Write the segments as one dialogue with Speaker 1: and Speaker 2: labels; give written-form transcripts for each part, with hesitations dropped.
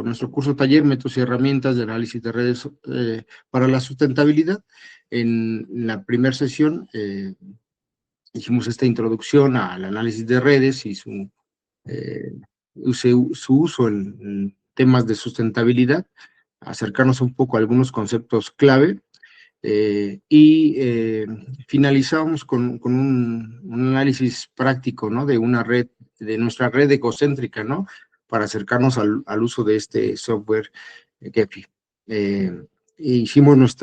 Speaker 1: nuestro curso taller, métodos y herramientas de análisis de redes para la sustentabilidad. En la primera sesión hicimos esta introducción al análisis de redes y su uso en temas de sustentabilidad, acercarnos un poco a algunos conceptos clave, y finalizamos con un análisis práctico, ¿no? De una red, de nuestra red ecocéntrica, ¿no? Para acercarnos al uso de este software Gephi. Hicimos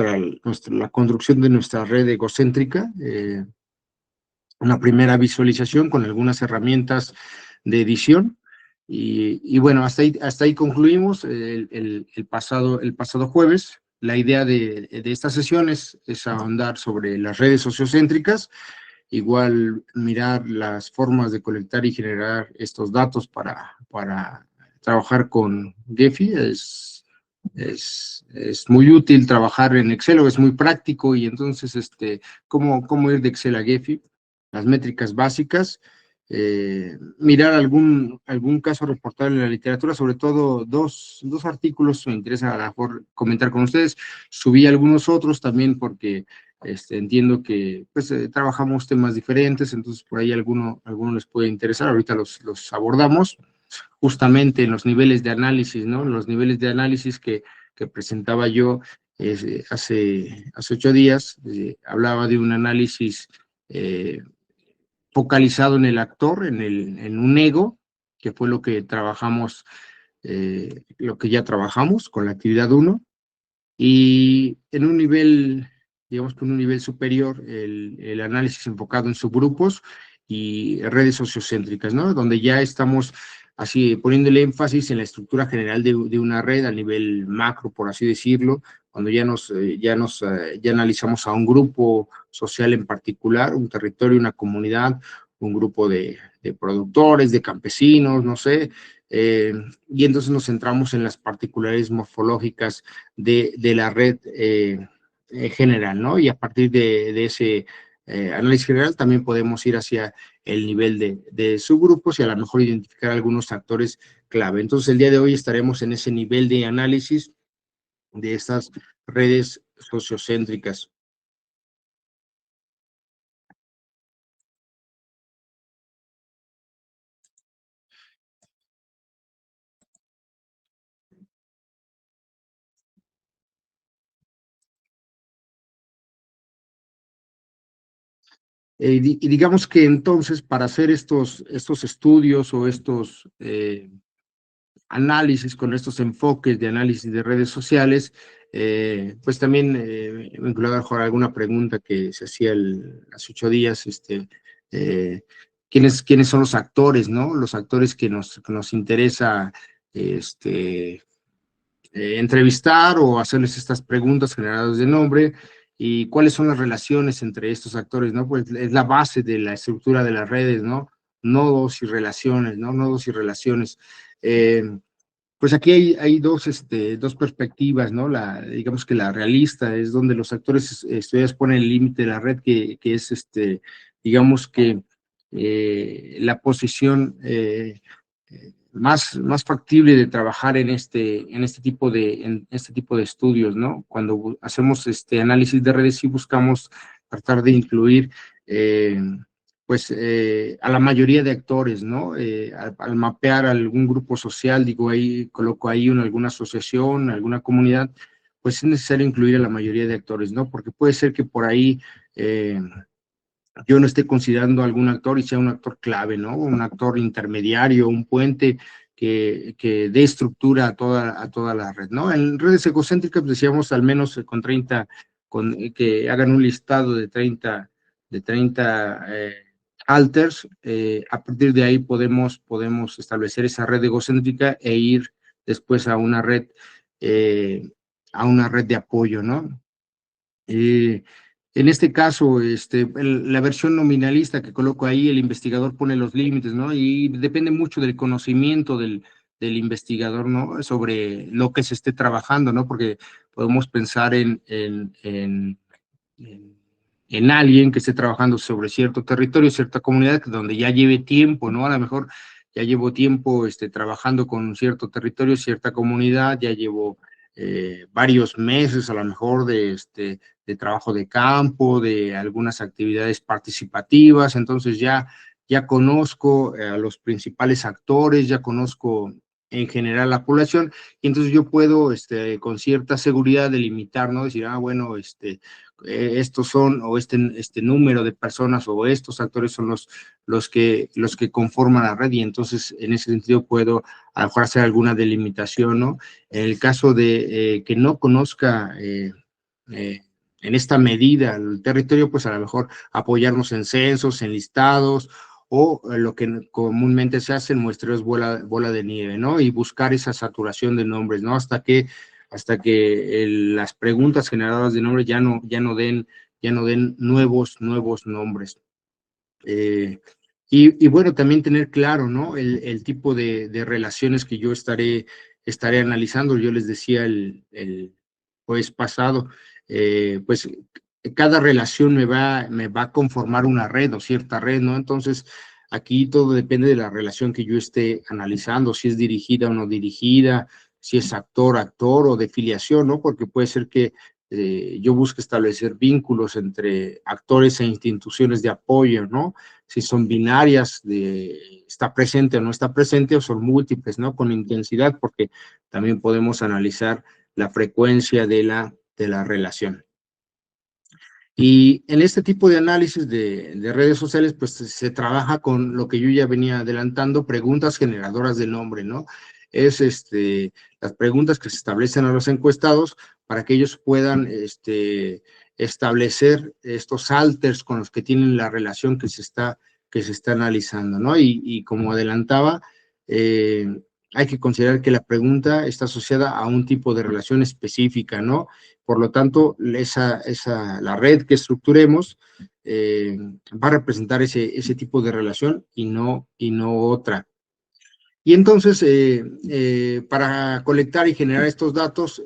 Speaker 1: la construcción de nuestra red ecocéntrica, una primera visualización con algunas herramientas de edición, y bueno, hasta ahí concluimos el pasado jueves. La idea de esta sesión es ahondar sobre las redes sociocéntricas, igual mirar las formas de colectar y generar estos datos para trabajar con Gephi. Es muy útil trabajar en Excel, o es muy práctico, y entonces, ¿cómo ir de Excel a Gephi? Las métricas básicas, mirar algún caso reportado en la literatura, sobre todo dos artículos me interesa a lo mejor comentar con ustedes. Subí algunos otros también porque entiendo que pues, trabajamos temas diferentes, entonces por ahí alguno les puede interesar. Ahorita los abordamos justamente en los niveles de análisis, ¿no? Los niveles de análisis que presentaba yo hace 8 días. Hablaba de un análisis focalizado en el actor, en un ego, que fue lo que trabajamos, lo que ya trabajamos con la actividad 1, y en un nivel, digamos que en un nivel superior, el análisis enfocado en subgrupos y redes sociocéntricas, ¿no? Donde ya estamos así poniéndole énfasis en la estructura general de una red a nivel macro, por así decirlo, cuando ya analizamos a un grupo social en particular, un territorio, una comunidad, un grupo de productores, de campesinos, no sé, y entonces nos centramos en las particularidades morfológicas de la red general, ¿no? Y a partir de ese análisis general también podemos ir hacia el nivel de subgrupos y a lo mejor identificar algunos actores clave. Entonces, el día de hoy estaremos en ese nivel de análisis de estas redes sociocéntricas. Y digamos que entonces, para hacer estos estudios o estos análisis con estos enfoques de análisis de redes sociales, pues también vinculado a mejor alguna pregunta que se hacía hace 8 días, ¿quiénes son los actores, ¿no? Los actores que nos interesa entrevistar o hacerles estas preguntas generadas de nombre, y cuáles son las relaciones entre estos actores, ¿no? Pues es la base de la estructura de las redes, ¿no? Nodos y relaciones, ¿no? Nodos y relaciones. Pues aquí hay dos perspectivas, ¿no? Digamos que la realista es donde los actores estudiados ponen el límite de la red, que es, digamos que la posición más factible de trabajar en este tipo de estudios, ¿no? Cuando hacemos análisis de redes, sí buscamos tratar de incluir pues a la mayoría de actores, ¿no? Al mapear algún grupo social, digo, ahí coloco ahí alguna asociación, alguna comunidad, pues es necesario incluir a la mayoría de actores, ¿no? Porque puede ser que por ahí yo no esté considerando algún actor y sea un actor clave, ¿no? Un actor intermediario, un puente que dé estructura a toda la red, ¿no? En redes egocéntricas, pues decíamos, al menos con 30, que hagan un listado de 30 alters. A partir de ahí podemos establecer esa red egocéntrica e ir después eh, a una red de apoyo, ¿no? En este caso, la versión nominalista que coloco ahí, el investigador pone los límites, ¿no? Y depende mucho del conocimiento del investigador, ¿no? Sobre lo que se esté trabajando, ¿no? Porque podemos pensar en alguien que esté trabajando sobre cierto territorio, cierta comunidad, donde ya lleve tiempo, ¿no? A lo mejor ya llevo tiempo trabajando con un cierto territorio, cierta comunidad, ya llevo varios meses a lo mejor de trabajo de campo, de algunas actividades participativas, entonces ya conozco a los principales actores, ya conozco en general la población, y entonces yo puedo con cierta seguridad delimitar, ¿no? Decir, bueno, estos son, o este número de personas o estos actores son los que conforman la red, y entonces en ese sentido puedo a lo mejor hacer alguna delimitación, ¿no? En el caso de que no conozca eh, en esta medida el territorio, pues a lo mejor apoyarnos en censos, en listados, o lo que comúnmente se hace en muestreos bola de nieve, ¿no? Y buscar esa saturación de nombres, ¿no? Hasta que las preguntas generadoras de nombres ya no den nuevos nombres. Y bueno, también tener claro, ¿no? El tipo de relaciones que yo estaré analizando. Yo les decía el jueves pasado, pues cada relación me va a conformar una red o cierta red, ¿no? Entonces, aquí todo depende de la relación que yo esté analizando, si es dirigida o no dirigida, si es actor o de filiación, ¿no? Porque puede ser que yo busque establecer vínculos entre actores e instituciones de apoyo, ¿no? Si son binarias, de está presente o no está presente, o son múltiples, ¿no? Con intensidad, porque también podemos analizar la frecuencia de la relación. Y en este tipo de análisis de redes sociales, pues se trabaja con lo que yo ya venía adelantando, preguntas generadoras de nombre, ¿no? Es las preguntas que se establecen a los encuestados para que ellos puedan establecer estos alters con los que tienen la relación que se está analizando, ¿no? Y como adelantaba, hay que considerar que la pregunta está asociada a un tipo de relación específica, ¿no? Por lo tanto, la red que estructuremos va a representar ese tipo de relación y no otra. Y entonces, para colectar y generar estos datos,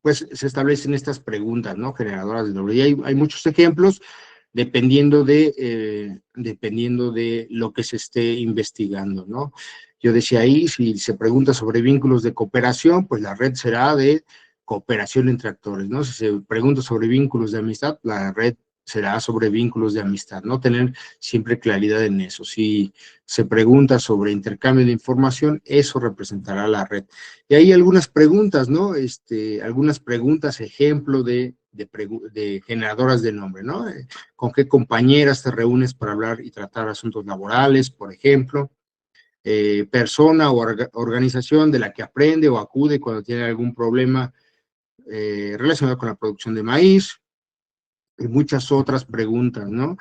Speaker 1: pues se establecen estas preguntas, ¿no? Generadoras de nombre. Y hay muchos ejemplos dependiendo de lo que se esté investigando, ¿no? Yo decía ahí, si se pregunta sobre vínculos de cooperación, pues la red será de cooperación entre actores, ¿no? Si se pregunta sobre vínculos de amistad, la red será sobre vínculos de amistad, ¿no? Tener siempre claridad en eso. Si se pregunta sobre intercambio de información, eso representará la red. Y hay algunas preguntas, ¿no? Algunas preguntas, ejemplo de generadoras de nombre, ¿no? ¿Con qué compañeras te reúnes para hablar y tratar asuntos laborales, por ejemplo? Persona o organización de la que aprende o acude cuando tiene algún problema relacionado con la producción de maíz, y muchas otras preguntas, ¿no?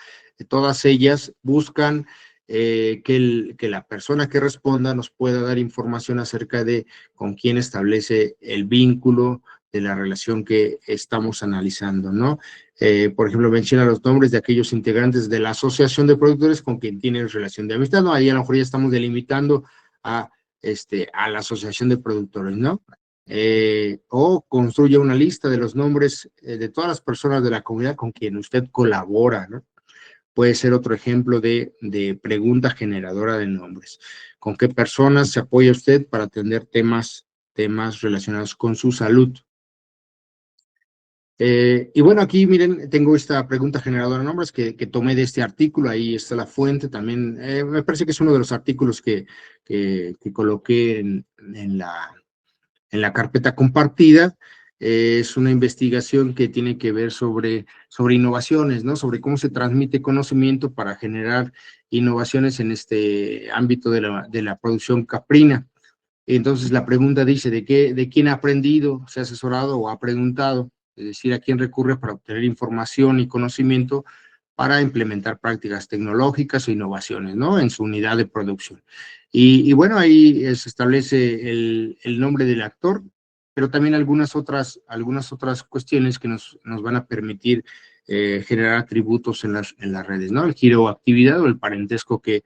Speaker 1: Todas ellas buscan que la persona que responda nos pueda dar información acerca de con quién establece el vínculo de la relación que estamos analizando, ¿no? Por ejemplo, menciona los nombres de aquellos integrantes de la asociación de productores con quien tienen relación de amistad, ¿no? Ahí a lo mejor ya estamos delimitando a, a la asociación de productores, ¿no? O construya una lista de los nombres de todas las personas de la comunidad con quien usted colabora, ¿no? Puede ser otro ejemplo de pregunta generadora de nombres. ¿Con qué personas se apoya usted para atender temas relacionados con su salud? Y bueno, aquí miren, tengo esta pregunta generadora de nombres que tomé de este artículo, ahí está la fuente también, me parece que es uno de los artículos que coloqué en la carpeta compartida. Es una investigación que tiene que ver sobre innovaciones, ¿no? Sobre cómo se transmite conocimiento para generar innovaciones en este ámbito de la producción caprina. Entonces la pregunta dice, ¿de quién ha aprendido, se ha asesorado o ha preguntado? Es decir, ¿a quién recurre para obtener información y conocimiento para implementar prácticas tecnológicas o innovaciones, ¿no? En su unidad de producción. Y bueno, ahí se establece el nombre del actor, pero también algunas otras cuestiones que nos van a permitir generar atributos en las redes, ¿no? El giro o actividad o el parentesco que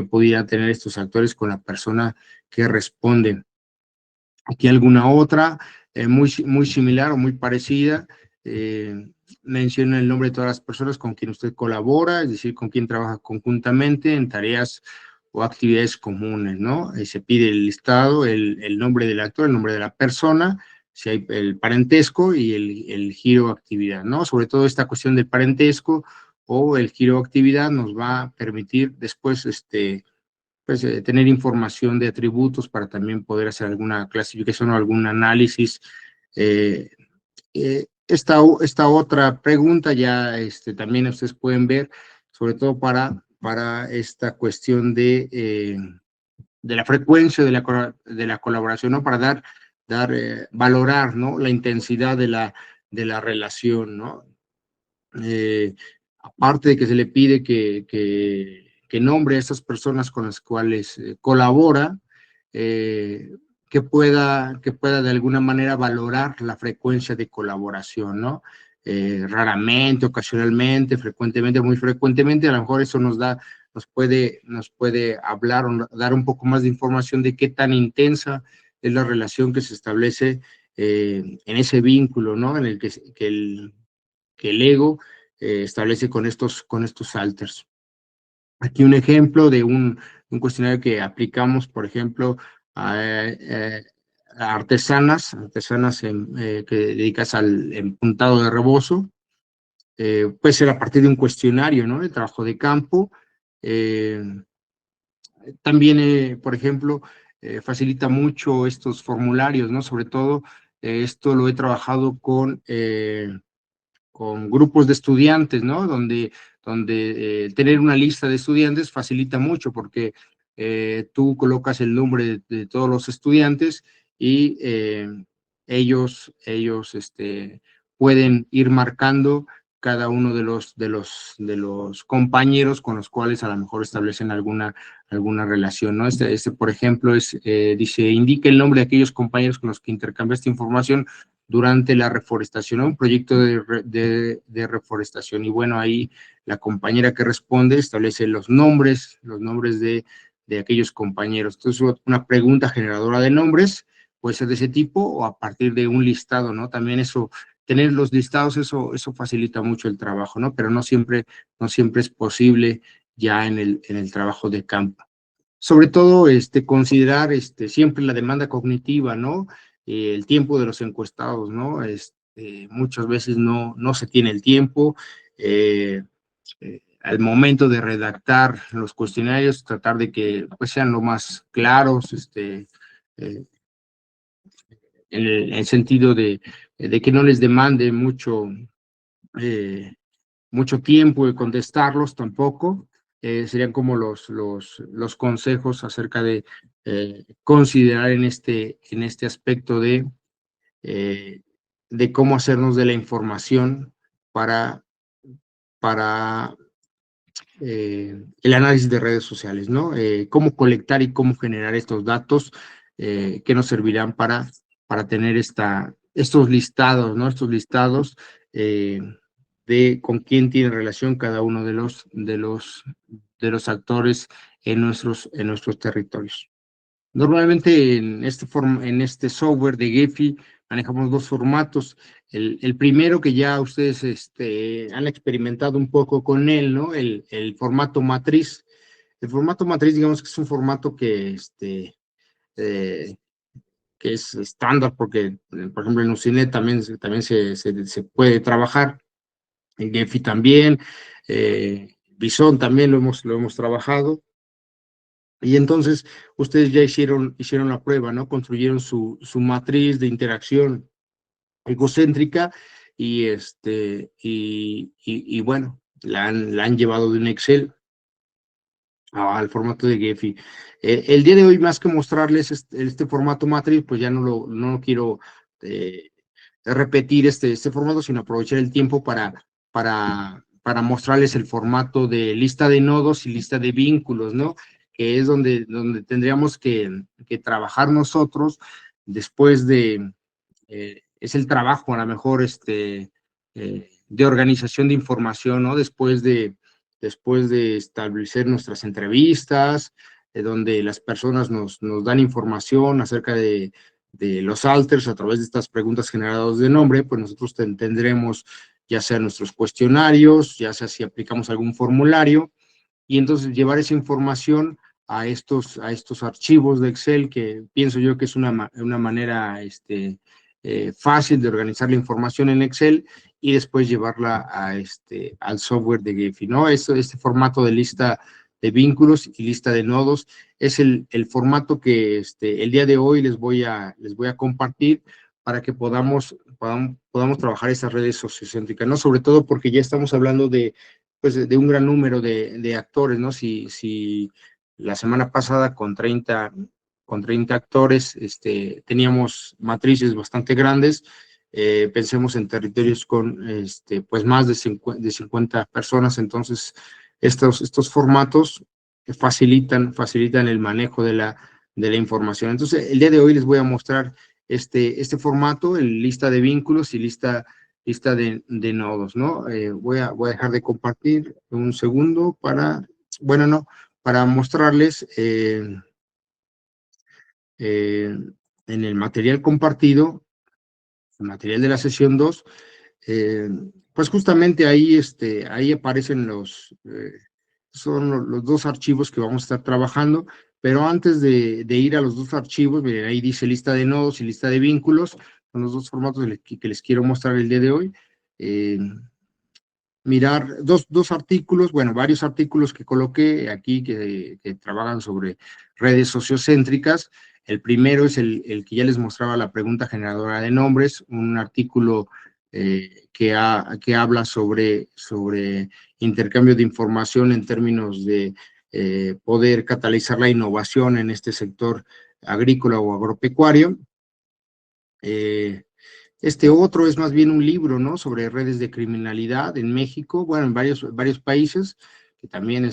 Speaker 1: pudieran tener estos actores con la persona que responde. Aquí alguna otra muy similar o muy parecida. Menciona el nombre de todas las personas con quien usted colabora, es decir, con quien trabaja conjuntamente en tareas o actividades comunes, ¿no? Se pide el listado, el nombre del actor, el nombre de la persona, si hay el parentesco y el giro o actividad, ¿no? Sobre todo esta cuestión del parentesco o el giro o actividad nos va a permitir después, pues, tener información de atributos para también poder hacer alguna clasificación o algún análisis. Esta otra pregunta ya también ustedes pueden ver, sobre todo para esta cuestión de la frecuencia de la colaboración, ¿no? Para valorar, ¿no? La intensidad de la relación, ¿no? Aparte de que se le pide que nombre a estas personas con las cuales colabora, que pueda de alguna manera valorar la frecuencia de colaboración, ¿no? Raramente, ocasionalmente, frecuentemente, muy frecuentemente, a lo mejor eso nos puede hablar o dar un poco más de información de qué tan intensa es la relación que se establece en ese vínculo, ¿no? En el que el ego establece con estos alters. Aquí un ejemplo de un cuestionario que aplicamos, por ejemplo, a artesanas que dedicas al empuntado de rebozo. Puede ser a partir de un cuestionario, ¿no? De trabajo de campo. También, por ejemplo, facilita mucho estos formularios, ¿no? Sobre todo, esto lo he trabajado con grupos de estudiantes, ¿no? Donde tener una lista de estudiantes facilita mucho porque tú colocas el nombre de todos los estudiantes y ellos pueden ir marcando cada uno de los compañeros con los cuales a lo mejor establecen alguna relación, ¿no? Por ejemplo, dice, indique el nombre de aquellos compañeros con los que intercambiaste información durante la reforestación, ¿no? Un proyecto de reforestación. Y bueno, ahí la compañera que responde establece los nombres de aquellos compañeros. Entonces, una pregunta generadora de nombres puede ser de ese tipo o a partir de un listado, ¿no? También tener los listados, eso facilita mucho el trabajo, ¿no? Pero no siempre es posible ya en el trabajo de campo. Sobre todo, considerar siempre la demanda cognitiva, ¿no? El tiempo de los encuestados, ¿no? Muchas veces no se tiene el tiempo. Al momento de redactar los cuestionarios, tratar de que pues, sean lo más claros, en el sentido de que no les demande mucho tiempo de contestarlos tampoco. Serían como los consejos acerca de considerar en este aspecto de cómo hacernos de la información para el análisis de redes sociales, ¿no? Cómo colectar y cómo generar estos datos que nos servirán para tener estos listados, ¿no? Estos listados de con quién tiene relación cada uno de los actores en nuestros territorios. Normalmente en este software de Gephi manejamos dos formatos. El primero que ya ustedes han experimentado un poco con él, ¿no? El formato matriz. El formato matriz, digamos que es un formato eh, que es estándar porque, por ejemplo, en Ucinet también se puede trabajar. En Gephi también. Bison también lo hemos trabajado. Y entonces ustedes ya hicieron la prueba, ¿no? Construyeron su matriz de interacción egocéntrica y bueno, la han llevado de un Excel al formato de Gephi. El día de hoy, más que mostrarles este formato matriz, pues ya no lo quiero repetir este formato, sino aprovechar el tiempo para mostrarles el formato de lista de nodos y lista de vínculos, ¿no? Que es donde tendríamos que trabajar nosotros después es el trabajo a lo mejor de organización de información, ¿no? Después de establecer nuestras entrevistas, donde las personas nos dan información acerca de los alters a través de estas preguntas generadas de nombre, pues nosotros tendremos ya sea nuestros cuestionarios, ya sea si aplicamos algún formulario, y entonces llevar esa información estos archivos de Excel, que pienso yo que es una manera fácil de organizar la información en Excel y después llevarla al software de Gephi, ¿no? Este formato de lista de vínculos y lista de nodos es el formato que el día de hoy les voy a compartir para que podamos trabajar esas redes sociocéntricas, ¿no? Sobre todo porque ya estamos hablando pues, de un gran número de actores, ¿no? Si la semana pasada con 30 actores teníamos matrices bastante grandes, pensemos en territorios con pues más de 50 personas, entonces estos formatos facilitan el manejo de la información. Entonces, el día de hoy les voy a mostrar este formato, lista de vínculos y lista de nodos, ¿no? Voy a dejar de compartir un segundo para mostrarles en el material compartido, el material de la sesión 2, pues justamente ahí aparecen son los dos archivos que vamos a estar trabajando, pero antes de ir a los dos archivos, miren, ahí dice lista de nodos y lista de vínculos, son los dos formatos que les quiero mostrar el día de hoy. Mirar dos artículos, bueno, varios artículos que coloqué aquí que trabajan sobre redes sociocéntricas. El primero es el que ya les mostraba, la pregunta generadora de nombres, un artículo que habla sobre intercambio de información en términos de poder catalizar la innovación en este sector agrícola o agropecuario. Este otro es más bien un libro, ¿no? Sobre redes de criminalidad en México, bueno, en varios países, que también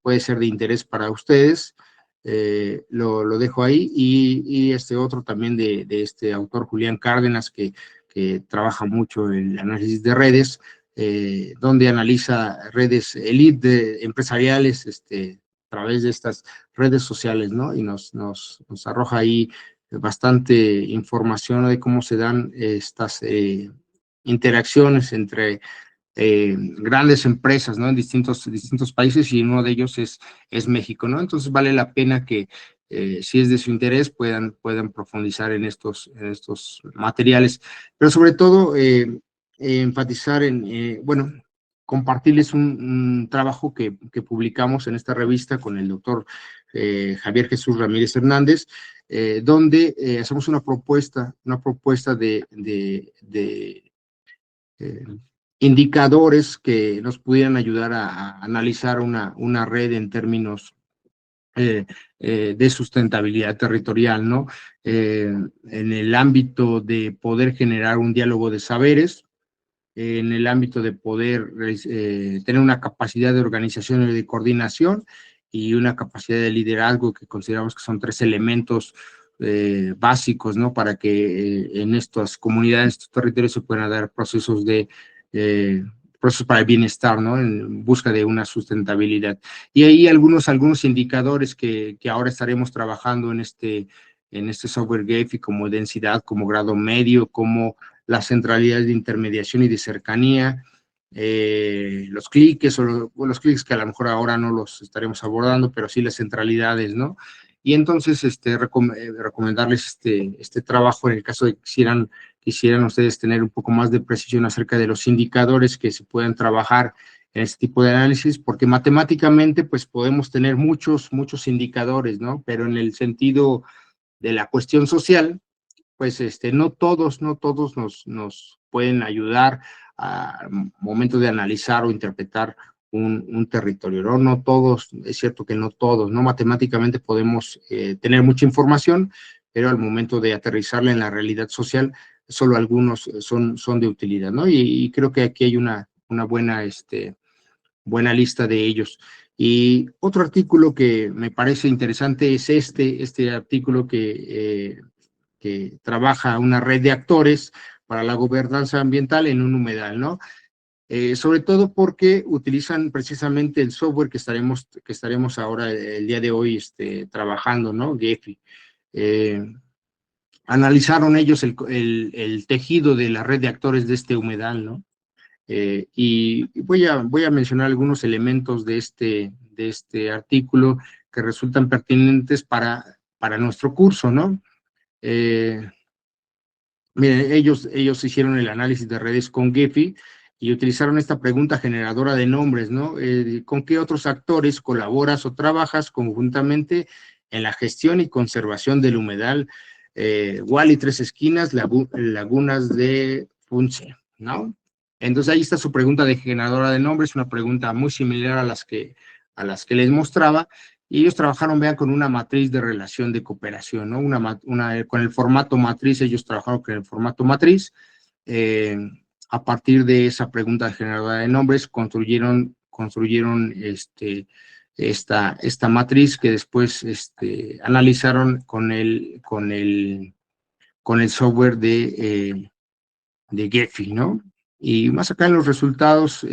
Speaker 1: puede ser de interés para ustedes. Lo dejo ahí. Y este otro también de este autor Julián Cárdenas, que trabaja mucho en el análisis de redes, donde analiza redes elite empresariales a través de estas redes sociales, ¿no? Y nos arroja ahí bastante información de cómo se dan estas interacciones entre grandes empresas, ¿no? En distintos países, y uno de ellos es México, ¿no? Entonces vale la pena que si es de su interés puedan profundizar en estos materiales, pero sobre todo enfatizar bueno, compartirles un trabajo que publicamos en esta revista con el doctor Javier Jesús Ramírez Hernández, donde hacemos una propuesta de indicadores que nos pudieran ayudar a analizar una red en términos de sustentabilidad territorial, ¿no? En el ámbito de poder generar un diálogo de saberes, en el ámbito de poder tener una capacidad de organización y de coordinación y una capacidad de liderazgo, que consideramos que son 3 elementos básicos, ¿no? Para que en estas comunidades, estos territorios se puedan dar procesos procesos para el bienestar, ¿no? En busca de una sustentabilidad. Y ahí algunos indicadores que ahora estaremos trabajando en este software Gephi, como densidad, como grado medio, como las centralidades de intermediación y de cercanía, los cliques los clics que a lo mejor ahora no los estaremos abordando, pero sí las centralidades, ¿no? Y entonces recomendarles este trabajo en el caso de que quisieran ustedes tener un poco más de precisión acerca de los indicadores que se puedan trabajar en este tipo de análisis, porque matemáticamente pues podemos tener muchos indicadores, ¿no? Pero en el sentido de la cuestión social, pues no todos nos pueden ayudar a momento de analizar o interpretar un territorio, ¿no? No todos, es cierto que no todos, ¿no? Matemáticamente podemos tener mucha información, pero al momento de aterrizarla en la realidad social, solo algunos son de utilidad, ¿no? Y creo que aquí hay una buena lista de ellos. Y otro artículo que me parece interesante es este artículo que trabaja una red de actores para la gobernanza ambiental en un humedal, ¿no? Sobre todo porque utilizan precisamente el software que estaremos ahora el día de hoy trabajando, ¿no? Gephi. Analizaron ellos el tejido de la red de actores de este humedal, ¿no? Y voy a mencionar algunos elementos de este artículo que resultan pertinentes para nuestro curso, ¿no? Miren, ellos hicieron el análisis de redes con Gephi y utilizaron esta pregunta generadora de nombres, ¿no? ¿Con qué otros actores colaboras o trabajas conjuntamente en la gestión y conservación del humedal Wally Tres Esquinas, Lagunas de Funce, ¿no? Entonces ahí está su pregunta de generadora de nombres, una pregunta muy similar a las que les mostraba, y ellos trabajaron, vean, con una matriz de relación de cooperación, ¿no? Con el formato matriz, ellos trabajaron con el formato matriz. Eh, a partir de esa pregunta de generadora de nombres, construyeron esta matriz que después analizaron con el software de Gephi, ¿no? Y más acá en los resultados,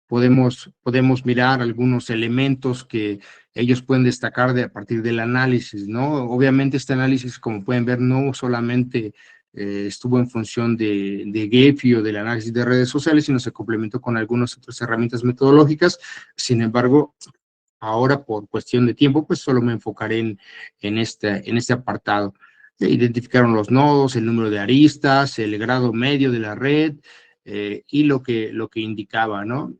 Speaker 1: podemos mirar algunos elementos que ellos pueden destacar a partir del análisis, ¿no? Obviamente este análisis, como pueden ver, no solamente estuvo en función de Gephi o del análisis de redes sociales, sino se complementó con algunas otras herramientas metodológicas. Sin embargo, ahora por cuestión de tiempo, pues solo me enfocaré en este apartado. Identificaron los nodos, el número de aristas, el grado medio de la red, y lo que indicaba, ¿no?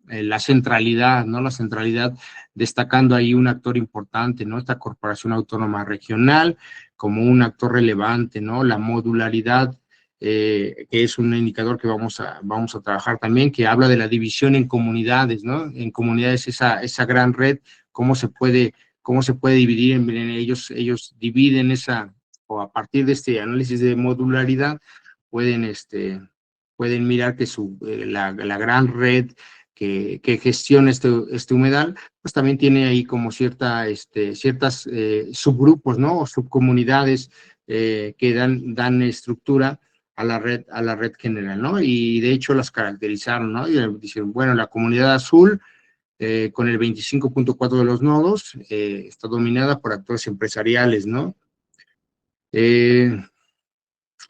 Speaker 1: La centralidad, ¿no? La centralidad, destacando ahí un actor importante, ¿no? Esta Corporación Autónoma Regional como un actor relevante, ¿no? La modularidad, que es un indicador que vamos a trabajar también, que habla de la división en comunidades, ¿no? En comunidades, esa gran red, cómo se puede dividir en ellos dividen o a partir de este análisis de modularidad, pueden mirar que la gran red que gestiona este humedal, pues también tiene ahí como ciertas subgrupos, ¿no? O subcomunidades que dan estructura a la red general, ¿no? Y de hecho las caracterizaron, ¿no? Y dicen, bueno, la comunidad azul, con el 25.4 de los nodos, está dominada por actores empresariales, ¿no?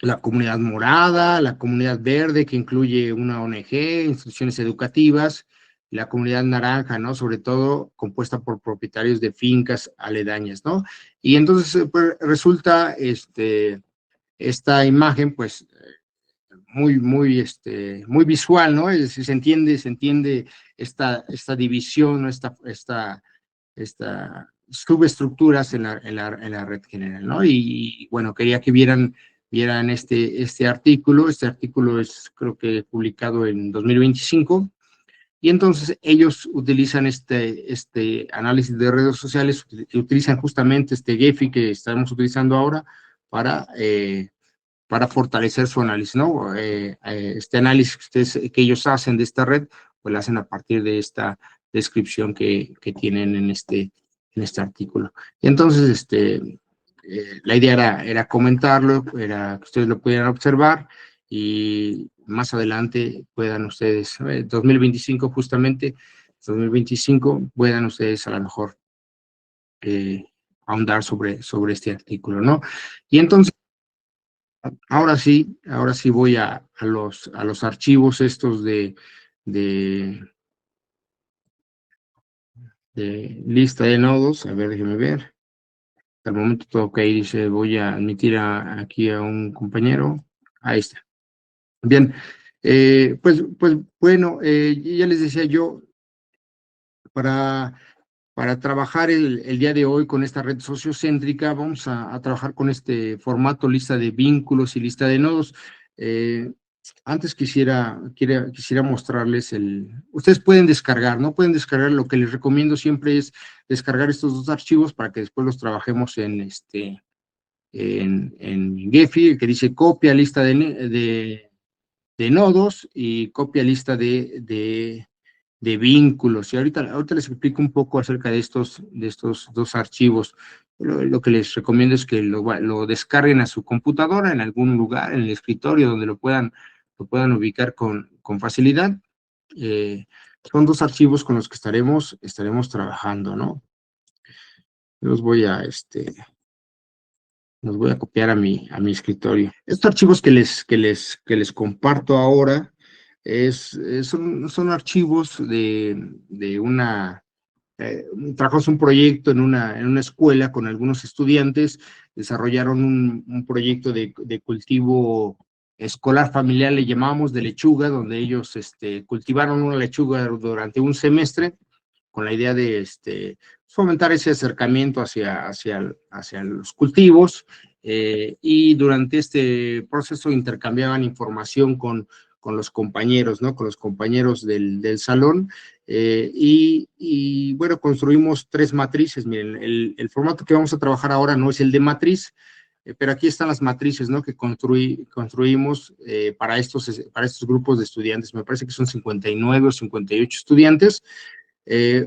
Speaker 1: La comunidad morada, la comunidad verde, que incluye una ONG, instituciones educativas, la comunidad naranja, ¿no? Sobre todo compuesta por propietarios de fincas aledañas, ¿no? Y entonces pues, resulta esta imagen, pues, muy visual, ¿no? Es decir, se entiende esta división, ¿no? Estas subestructuras en la red general, ¿no? Y bueno, quería que vieran este artículo. Este artículo es, creo que, publicado en 2025, y entonces ellos utilizan este análisis de redes sociales, utilizan justamente este Gephi que estamos utilizando ahora para fortalecer su análisis, ¿no? Este análisis que ellos hacen de esta red, pues lo hacen a partir de esta descripción que tienen en este artículo. Y entonces, la idea era comentarlo, era que ustedes lo pudieran observar y más adelante puedan ustedes, 2025 justamente, 2025, puedan ustedes a lo mejor ahondar sobre este artículo, ¿no? Y entonces, ahora sí voy a los archivos estos de lista de nodos. A ver, déjeme ver. Al momento todo ok, dice, voy a admitir aquí a un compañero. Ahí está. Bien, pues bueno, ya les decía yo, para trabajar el día de hoy con esta red sociocéntrica, vamos a trabajar con este formato lista de vínculos y lista de nodos. Antes quisiera mostrarles ustedes pueden descargar, ¿no? Pueden descargar, lo que les recomiendo siempre es descargar estos dos archivos para que después los trabajemos en Gephi, que dice copia lista de nodos y copia lista de vínculos. Y ahorita les explico un poco acerca de estos dos archivos. Lo que les recomiendo es que lo descarguen a su computadora en algún lugar, en el escritorio, donde lo puedan ubicar con facilidad. Son dos archivos con los que estaremos trabajando, ¿no? Los voy a copiar a mi escritorio. Estos archivos que les comparto ahora son archivos de una trabajamos un proyecto en una escuela con algunos estudiantes, desarrollaron un proyecto de cultivo escolar familiar, le llamamos de lechuga, donde ellos cultivaron una lechuga durante un semestre con la idea de fomentar ese acercamiento hacia los cultivos, y durante este proceso intercambiaban información con los compañeros, ¿no? Con los compañeros del salón, y bueno, construimos 3 matrices. Miren, el formato que vamos a trabajar ahora no es el de matriz, pero aquí están las matrices, ¿no? Que construimos para estos grupos de estudiantes. Me parece que son 59 o 58 estudiantes.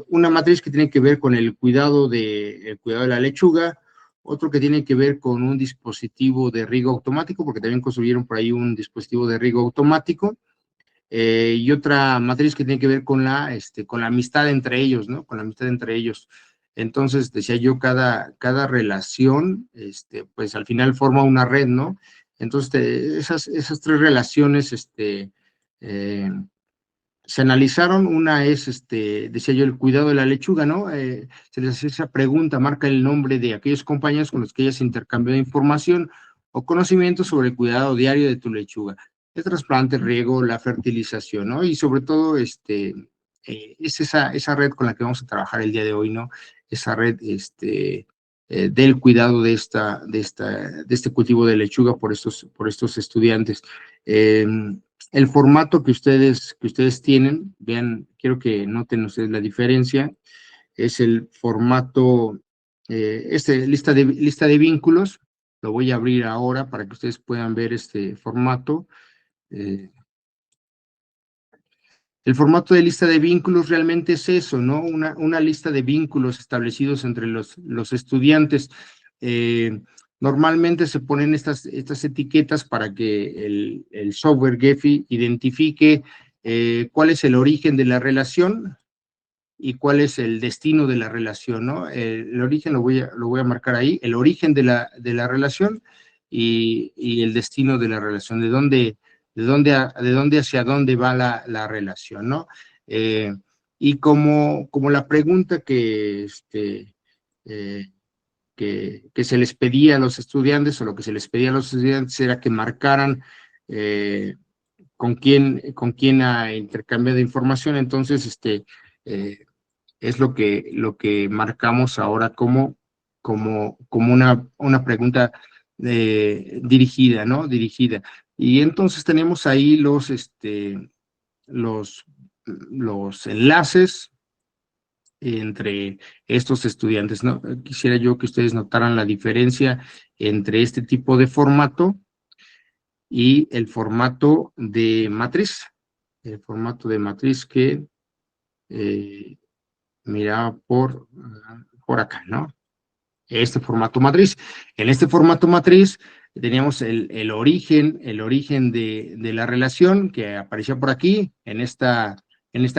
Speaker 1: Una matriz que tiene que ver con el cuidado de la lechuga, otro que tiene que ver con un dispositivo de riego automático, porque también construyeron por ahí un dispositivo de riego automático, y otra matriz que tiene que ver con la amistad entre ellos, ¿no? Con la amistad entre ellos. Entonces, decía yo, cada relación, pues al final forma una red, ¿no? Entonces, esas 3 relaciones, se analizaron. Una es, decía yo, el cuidado de la lechuga, ¿no? Se les hace esa pregunta, marca el nombre de aquellos compañeros con los que ellas intercambió información o conocimientos sobre el cuidado diario de tu lechuga, el trasplante, el riego, la fertilización, ¿no? Y sobre todo, es esa red con la que vamos a trabajar el día de hoy, ¿no? Esa red, del cuidado de este cultivo de lechuga por estos estudiantes. El formato que ustedes tienen, vean, quiero que noten ustedes la diferencia, es el formato, lista de vínculos. Lo voy a abrir ahora para que ustedes puedan ver este formato. El formato de lista de vínculos realmente es eso, ¿no? Una lista de vínculos establecidos entre los estudiantes. Normalmente se ponen estas etiquetas para que el software Gephi identifique cuál es el origen de la relación y cuál es el destino de la relación, ¿no? El origen lo voy a marcar ahí, el origen de la relación y el destino de la relación, de dónde hacia dónde va la relación, ¿no? Y como la pregunta eh, que se les pedía a los estudiantes, o lo que se les pedía a los estudiantes era que marcaran con quién ha intercambiado información. Entonces, es lo que marcamos ahora como una pregunta dirigida, ¿no? Dirigida. Y entonces tenemos ahí los enlaces entre estos estudiantes, ¿no? Quisiera yo que ustedes notaran la diferencia entre este tipo de formato y el formato de matriz. El formato de matriz que mira por acá, ¿no? Este formato matriz. En este formato matriz teníamos el origen de la relación que aparecía por aquí, en esta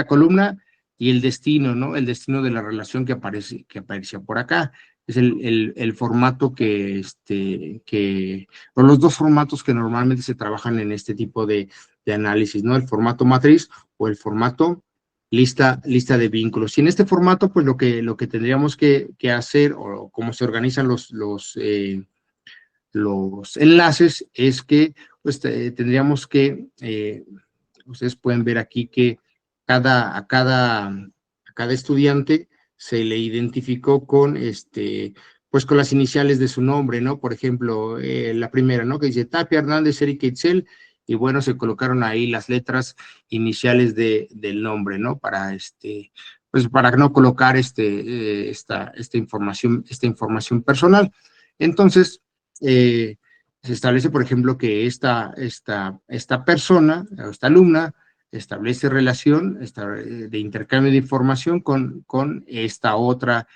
Speaker 1: columna, y el destino, ¿no? El destino de la relación que aparecía por acá. Es el formato o los 2 formatos que normalmente se trabajan en este tipo de análisis, ¿no? El formato matriz o el formato lista de vínculos. Y en este formato, pues lo que tendríamos que hacer, o cómo se organizan los enlaces, es que pues tendríamos que, ustedes pueden ver aquí que a cada estudiante se le identificó con pues con las iniciales de su nombre, ¿no? Por ejemplo, la primera, ¿no? Que dice Tapia Hernández Erika Itzel, y bueno, se colocaron ahí las letras iniciales del nombre, ¿no? Pues para no colocar esta información personal. Entonces, se establece, por ejemplo, que esta persona, esta alumna, establece relación de intercambio de información con esta otra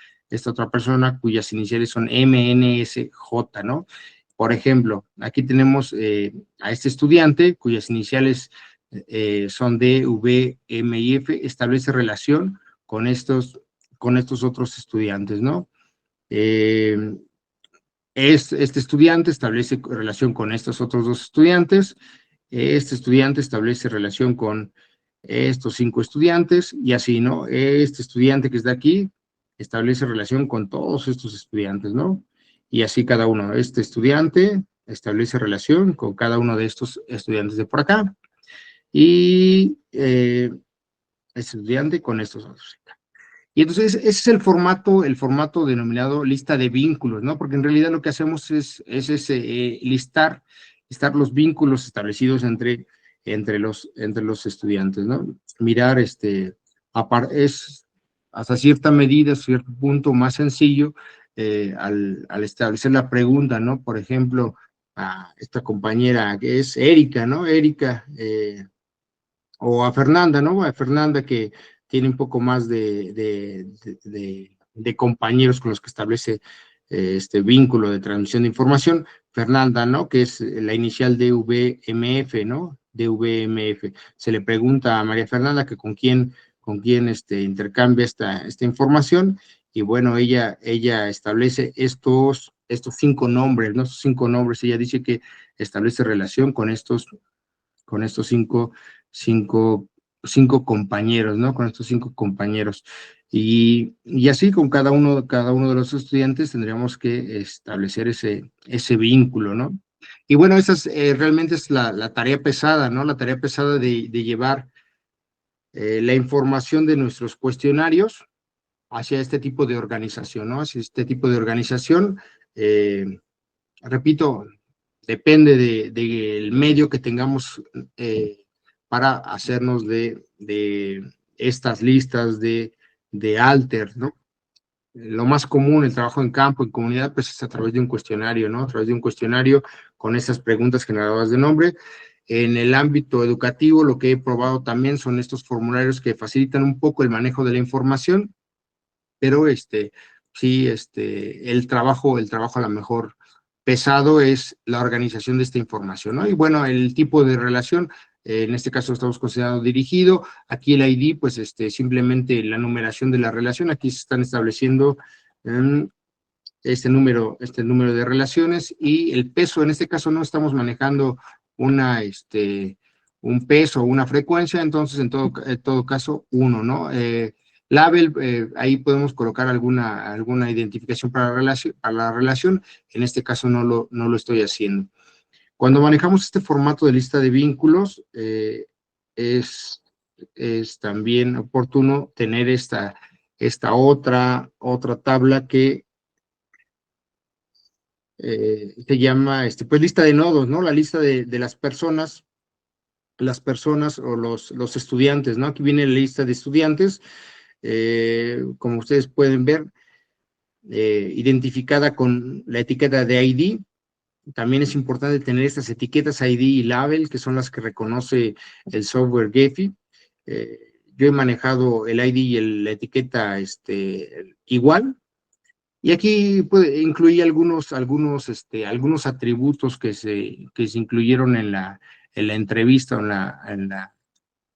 Speaker 1: persona cuyas iniciales son MNSJ, ¿no? Por ejemplo, aquí tenemos a este estudiante cuyas iniciales son D, V, M y F, establece relación con estos otros estudiantes, ¿no? Este estudiante establece relación con estos otros 2 estudiantes, este estudiante establece relación con estos 5 estudiantes, y así, ¿no? Este estudiante que está aquí establece relación con todos estos estudiantes, ¿no? Y así cada uno, este estudiante establece relación con cada uno de estos estudiantes de por acá, y estudiante con estos otros. Y entonces ese es el formato denominado lista de vínculos, ¿no? Porque en realidad lo que hacemos es listar los vínculos establecidos entre los estudiantes, ¿no? Mirar, es hasta cierta medida, cierto punto más sencillo, al establecer la pregunta, ¿no? Por ejemplo, a esta compañera que es Erika, ¿no? Erika, o a Fernanda, ¿no? A Fernanda, que tiene un poco más de compañeros con los que establece este vínculo de transmisión de información. Fernanda, ¿no? Que es la inicial DVMF, ¿no? DVMF. Se le pregunta a María Fernanda que con quién intercambia esta información, y bueno, ella establece estos 5 nombres, ¿no? Estos 5 nombres, ella dice que establece relación con estos cinco, cinco compañeros, ¿no? Con estos 5 compañeros. Y así con cada uno de los estudiantes tendríamos que establecer ese vínculo, ¿no? Y bueno, esa realmente es la tarea pesada, ¿no? La tarea pesada de llevar la información de nuestros cuestionarios hacia este tipo de organización, ¿no? Hacia este tipo de organización, repito, depende del medio que tengamos para hacernos de estas listas de alter, ¿no? Lo más común, el trabajo en campo, en comunidad, pues es a través de un cuestionario, ¿no? A través de un cuestionario con esas preguntas generadoras de nombre. En el ámbito educativo, lo que he probado también son estos formularios que facilitan un poco el manejo de la información, pero sí, el trabajo a lo mejor pesado es la organización de esta información, ¿no? Y bueno, el tipo de relación, en este caso estamos considerando dirigido, aquí el ID, pues simplemente la numeración de la relación, aquí se están estableciendo este número de relaciones, y el peso, en este caso no estamos manejando un peso o una frecuencia, entonces en todo caso, 1, ¿no? Label, ahí podemos colocar alguna identificación para la relación, en este caso no lo estoy haciendo. Cuando manejamos este formato de lista de vínculos, es también oportuno tener esta otra tabla que se llama, pues, lista de nodos, ¿no? La lista de las personas o los estudiantes, ¿no? Aquí viene la lista de estudiantes, como ustedes pueden ver, identificada con la etiqueta de ID. También es importante tener estas etiquetas ID y label, que son las que reconoce el software Gephi. Yo he manejado el ID y la etiqueta igual, y aquí incluí algunos atributos que se incluyeron en la entrevista, o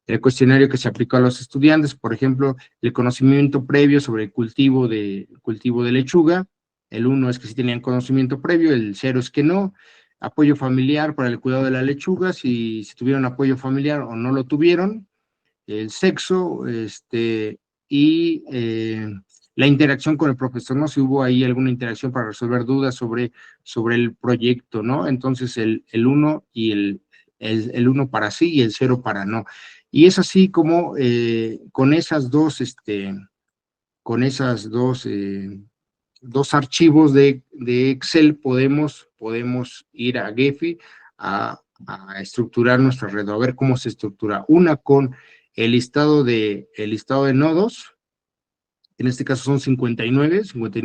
Speaker 1: el cuestionario que se aplicó a los estudiantes. Por ejemplo, el conocimiento previo sobre el cultivo de lechuga. El 1 es que sí tenían conocimiento previo, el 0 es que no. Apoyo familiar para el cuidado de la lechuga, si tuvieron apoyo familiar o no lo tuvieron. El sexo, y la interacción con el profesor, ¿no? Si hubo ahí alguna interacción para resolver dudas sobre el proyecto, ¿no? Entonces el 1 y el 1 para sí y el 0 para no. Y es así como con esas dos archivos de Excel podemos ir a Gephi a estructurar nuestra red, a ver cómo se estructura. Una con el listado de nodos, en este caso son 59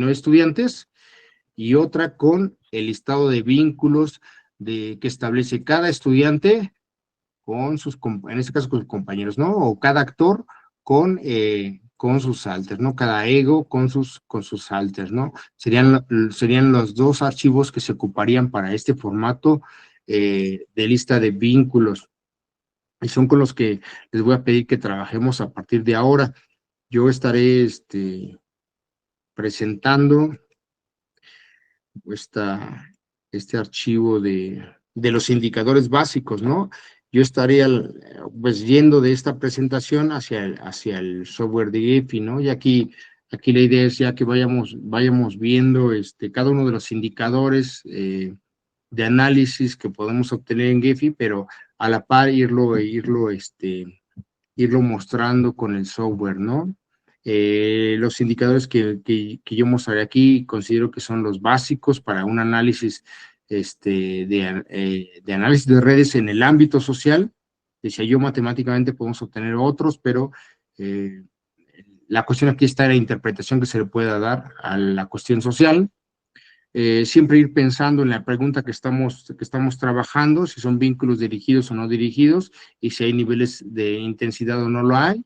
Speaker 1: estudiantes, y otra con el listado de vínculos que establece cada estudiante con en este caso con sus compañeros, ¿no? O cada actor con sus alters, ¿no? Cada ego con sus alters, ¿no? Serían los 2 archivos que se ocuparían para este formato de lista de vínculos. Y son con los que les voy a pedir que trabajemos a partir de ahora. Yo estaré presentando este archivo de los indicadores básicos, ¿no? Yo estaría pues yendo de esta presentación hacia el software de Gephi, ¿no? Y aquí Aquí la idea es ya que vayamos viendo cada uno de los indicadores de análisis que podemos obtener en Gephi, pero a la par irlo mostrando con el software, ¿no? Los indicadores que yo mostraré aquí considero que son los básicos para un análisis de análisis de redes en el ámbito social. Decía yo, matemáticamente podemos obtener otros, pero la cuestión aquí está en la interpretación que se le pueda dar a la cuestión social. Siempre ir pensando en la pregunta que estamos trabajando, si son vínculos dirigidos o no dirigidos, y si hay niveles de intensidad o no lo hay.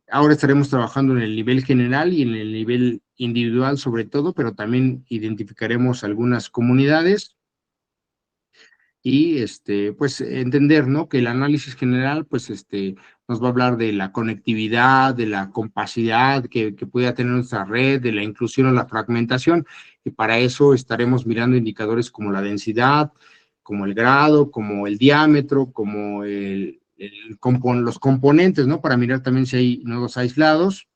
Speaker 1: Ahora estaremos trabajando en el nivel general y en el nivel individual sobre todo, pero también identificaremos algunas comunidades y pues entender, ¿no? Que el análisis general pues nos va a hablar de la conectividad, de la compacidad que pueda tener nuestra red, de la inclusión o la fragmentación, y para eso estaremos mirando indicadores como la densidad, como el grado, como el diámetro, como los componentes, ¿no? Para mirar también si hay nodos aislados.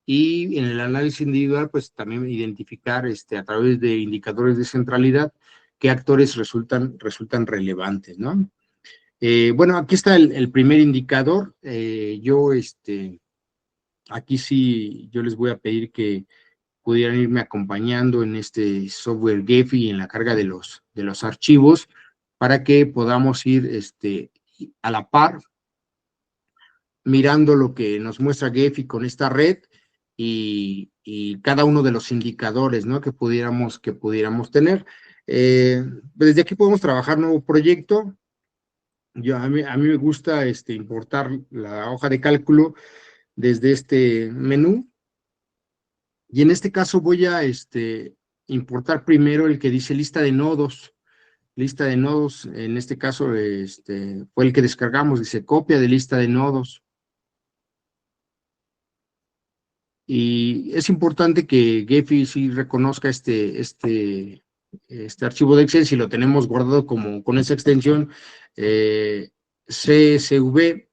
Speaker 1: Y en el análisis individual, pues también identificar a través de indicadores de centralidad qué actores resultan relevantes, ¿no? Bueno, aquí está el primer indicador. Aquí sí, yo les voy a pedir que pudieran irme acompañando en este software Gephi en la carga de los archivos para que podamos ir a la par mirando lo que nos muestra Gephi con esta red y cada uno de los indicadores, ¿no? que pudiéramos tener. Desde aquí podemos trabajar nuevo proyecto. A mí me gusta importar la hoja de cálculo desde este menú. Y en este caso voy a importar primero el que dice lista de nodos. Lista de nodos, en este caso fue el que descargamos, dice copia de lista de nodos. Y es importante que Gephi sí reconozca este archivo de Excel, si lo tenemos guardado con esa extensión CSV,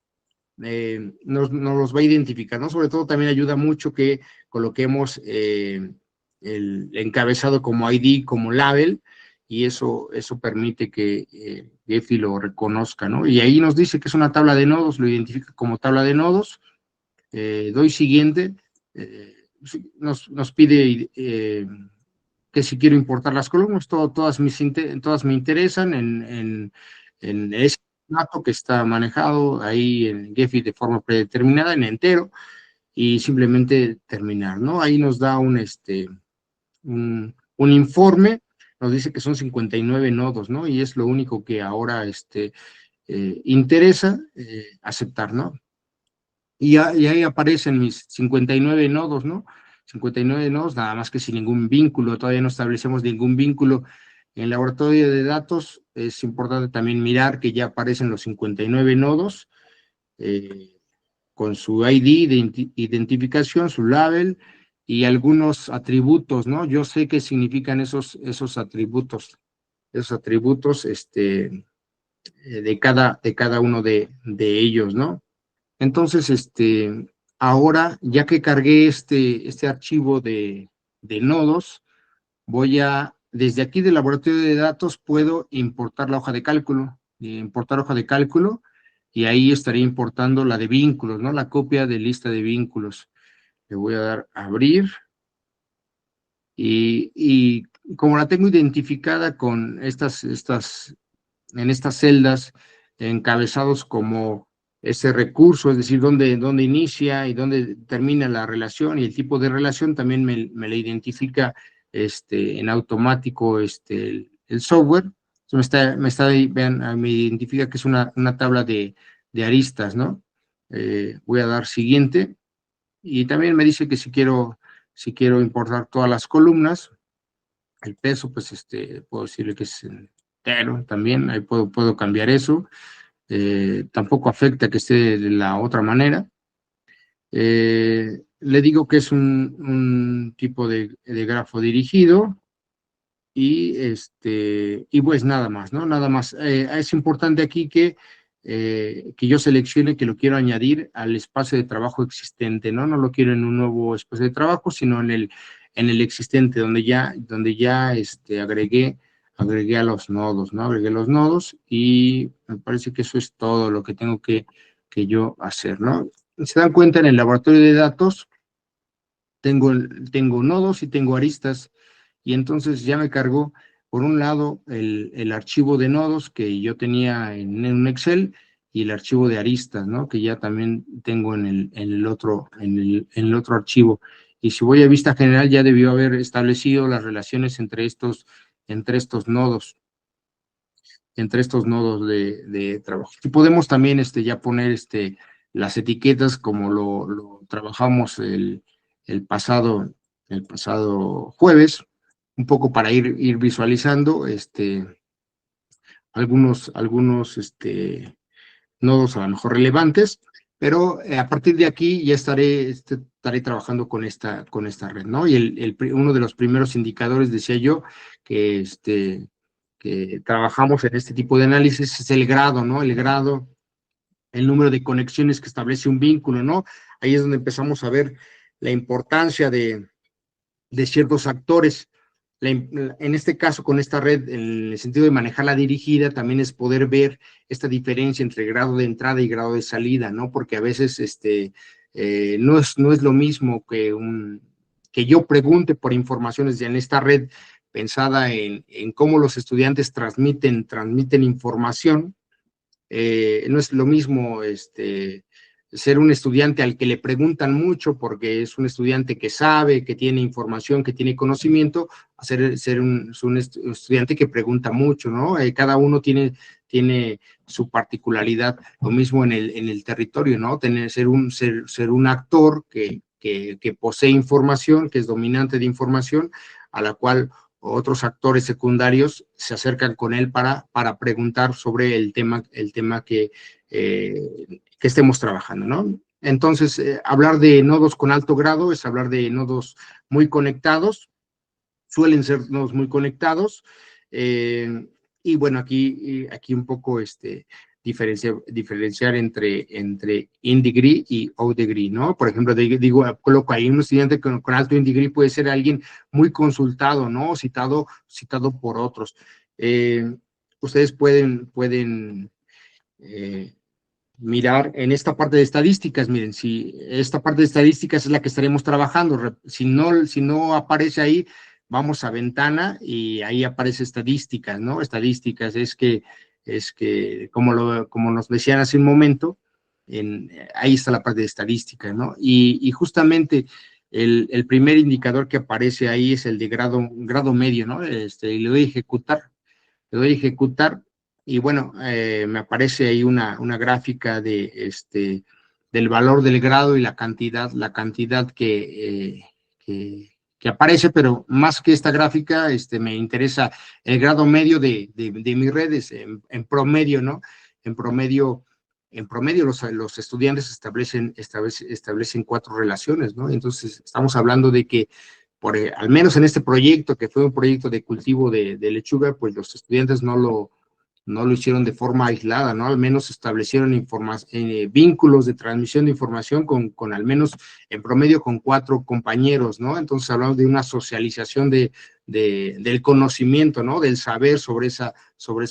Speaker 1: nos los va a identificar, ¿no? Sobre todo también ayuda mucho que coloquemos el encabezado como ID, como label, y eso permite que Gephi lo reconozca, ¿no? Y ahí nos dice que es una tabla de nodos, lo identifica como tabla de nodos. Doy siguiente, nos pide que si quiero importar las columnas, todas me interesan en ese formato que está manejado ahí en Gephi de forma predeterminada, en entero, y simplemente terminar, ¿no? Ahí nos da un informe, nos dice que son 59 nodos, ¿no? Y es lo único que ahora interesa aceptar, ¿no? Y ahí aparecen mis 59 nodos, ¿no? 59 nodos, nada más que sin ningún vínculo, todavía no establecemos ningún vínculo. En el laboratorio de datos es importante también mirar que ya aparecen los 59 nodos con su ID de identificación, su label y algunos atributos, ¿no? Yo sé qué significan esos atributos, de cada uno de ellos, ¿no? Entonces, ahora, ya que cargué este archivo de nodos, desde aquí del laboratorio de datos, puedo importar la hoja de cálculo, y ahí estaría importando la de vínculos, ¿no? La copia de lista de vínculos. Le voy a dar a abrir, y como la tengo identificada con en estas celdas, encabezados como ese recurso, es decir, dónde inicia y dónde termina la relación y el tipo de relación, también me la identifica en automático el software. Vean, me identifica que es una tabla de aristas, ¿no? Voy a dar siguiente, y también me dice que si quiero importar todas las columnas. El peso, pues puedo decirle que es entero también, ahí puedo cambiar eso. Tampoco afecta que esté de la otra manera. Le digo que es un tipo de grafo dirigido, y pues nada más, ¿no? Nada más. Es importante aquí que que yo seleccione que lo quiero añadir al espacio de trabajo existente, ¿no? No lo quiero en un nuevo espacio de trabajo, sino en el existente, donde ya agregué a los nodos, ¿no? Agregué los nodos y me parece que eso es todo lo que tengo que yo hacer, ¿no? Se dan cuenta, en el laboratorio de datos tengo nodos y tengo aristas, y entonces ya me cargó, por un lado, el archivo de nodos que yo tenía en un Excel, y el archivo de aristas, ¿no? Que ya también tengo en el otro archivo. Y si voy a vista general, ya debió haber establecido las relaciones entre estos nodos, de trabajo. Y podemos también ya poner las etiquetas como lo trabajamos el pasado, el pasado jueves, un poco para ir visualizando algunos nodos a lo mejor relevantes, pero a partir de aquí ya estaré trabajando con esta red, ¿no? Y uno de los primeros indicadores, decía yo, que trabajamos en este tipo de análisis es el grado, ¿no? El grado, el número de conexiones que establece un vínculo, ¿no? Ahí es donde empezamos a ver la importancia de ciertos actores. En este caso, con esta red, en el sentido de manejarla dirigida, también es poder ver esta diferencia entre grado de entrada y grado de salida, ¿no? Porque a veces no es lo mismo que yo pregunte por informaciones en esta red pensada en cómo los estudiantes transmiten información. No es lo mismo ser un estudiante al que le preguntan mucho porque es un estudiante que sabe, que tiene información, que tiene conocimiento, a ser un estudiante que pregunta mucho, ¿no? Cada uno tiene su particularidad, lo mismo en el territorio, ¿no? Ser un actor que posee información, que es dominante de información, a la cual otros actores secundarios se acercan con él para preguntar sobre el tema que estemos trabajando, ¿no? Entonces, hablar de nodos con alto grado es hablar de nodos muy conectados, suelen ser nodos muy conectados, y bueno, aquí un poco diferenciar entre in-degree y out-degree, ¿no? Por ejemplo, coloco ahí un estudiante con alto in-degree puede ser alguien muy consultado, ¿no? Citado por otros. Ustedes pueden mirar en esta parte de estadísticas. Miren, si esta parte de estadísticas es la que estaremos trabajando, si no aparece ahí, vamos a ventana y ahí aparece estadísticas, ¿no? Estadísticas es que como nos decían hace un momento, ahí está la parte de estadística, ¿no? Y justamente el primer indicador que aparece ahí es el de grado medio, ¿no? Y le doy a ejecutar, y bueno, me aparece ahí una gráfica del valor del grado y la cantidad que aparece, pero más que esta gráfica, me interesa el grado medio de mis redes, en promedio, ¿no? En promedio, los estudiantes establecen 4 relaciones, ¿no? Entonces, estamos hablando de que al menos en este proyecto, que fue un proyecto de cultivo de lechuga, pues los estudiantes no lo hicieron de forma aislada, ¿no? Al menos establecieron vínculos de transmisión de información con al menos, en promedio, con 4 compañeros, ¿no? Entonces hablamos de una socialización del conocimiento, ¿no? Del saber sobre esa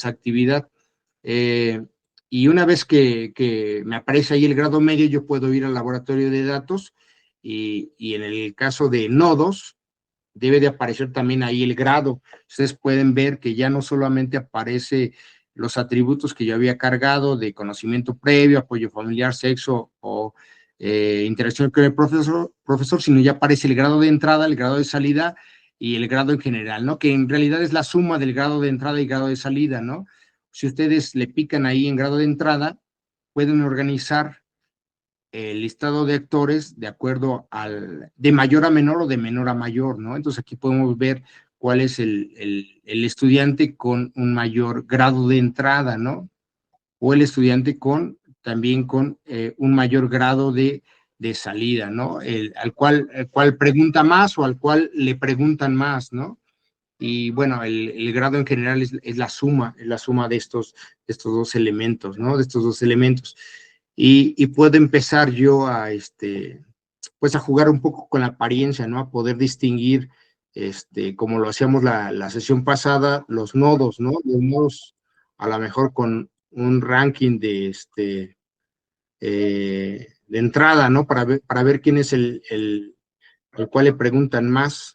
Speaker 1: actividad. Y una vez que me aparece ahí el grado medio, yo puedo ir al laboratorio de datos, y en el caso de nodos, debe de aparecer también ahí el grado. Ustedes pueden ver que ya no solamente aparece los atributos que yo había cargado de conocimiento previo, apoyo familiar, sexo o interacción con el profesor, sino ya aparece el grado de entrada, el grado de salida y el grado en general, ¿no? Que en realidad es la suma del grado de entrada y grado de salida, ¿no? Si ustedes le pican ahí en grado de entrada, pueden organizar el listado de actores de acuerdo de mayor a menor o de menor a mayor, ¿no? Entonces aquí podemos ver cuál es el estudiante con un mayor grado de entrada, ¿no? O el estudiante también con un mayor grado de salida, ¿no? Al cual pregunta más o al cual le preguntan más, ¿no? y bueno, el grado en general es la suma de estos dos elementos, ¿no? De estos dos elementos. Y puedo empezar yo a, pues a jugar un poco con la apariencia, ¿no? A poder distinguir, como lo hacíamos la sesión pasada, los nodos, ¿no? Los nodos, a lo mejor con un ranking de entrada, ¿no? Para ver quién es al cual le preguntan más.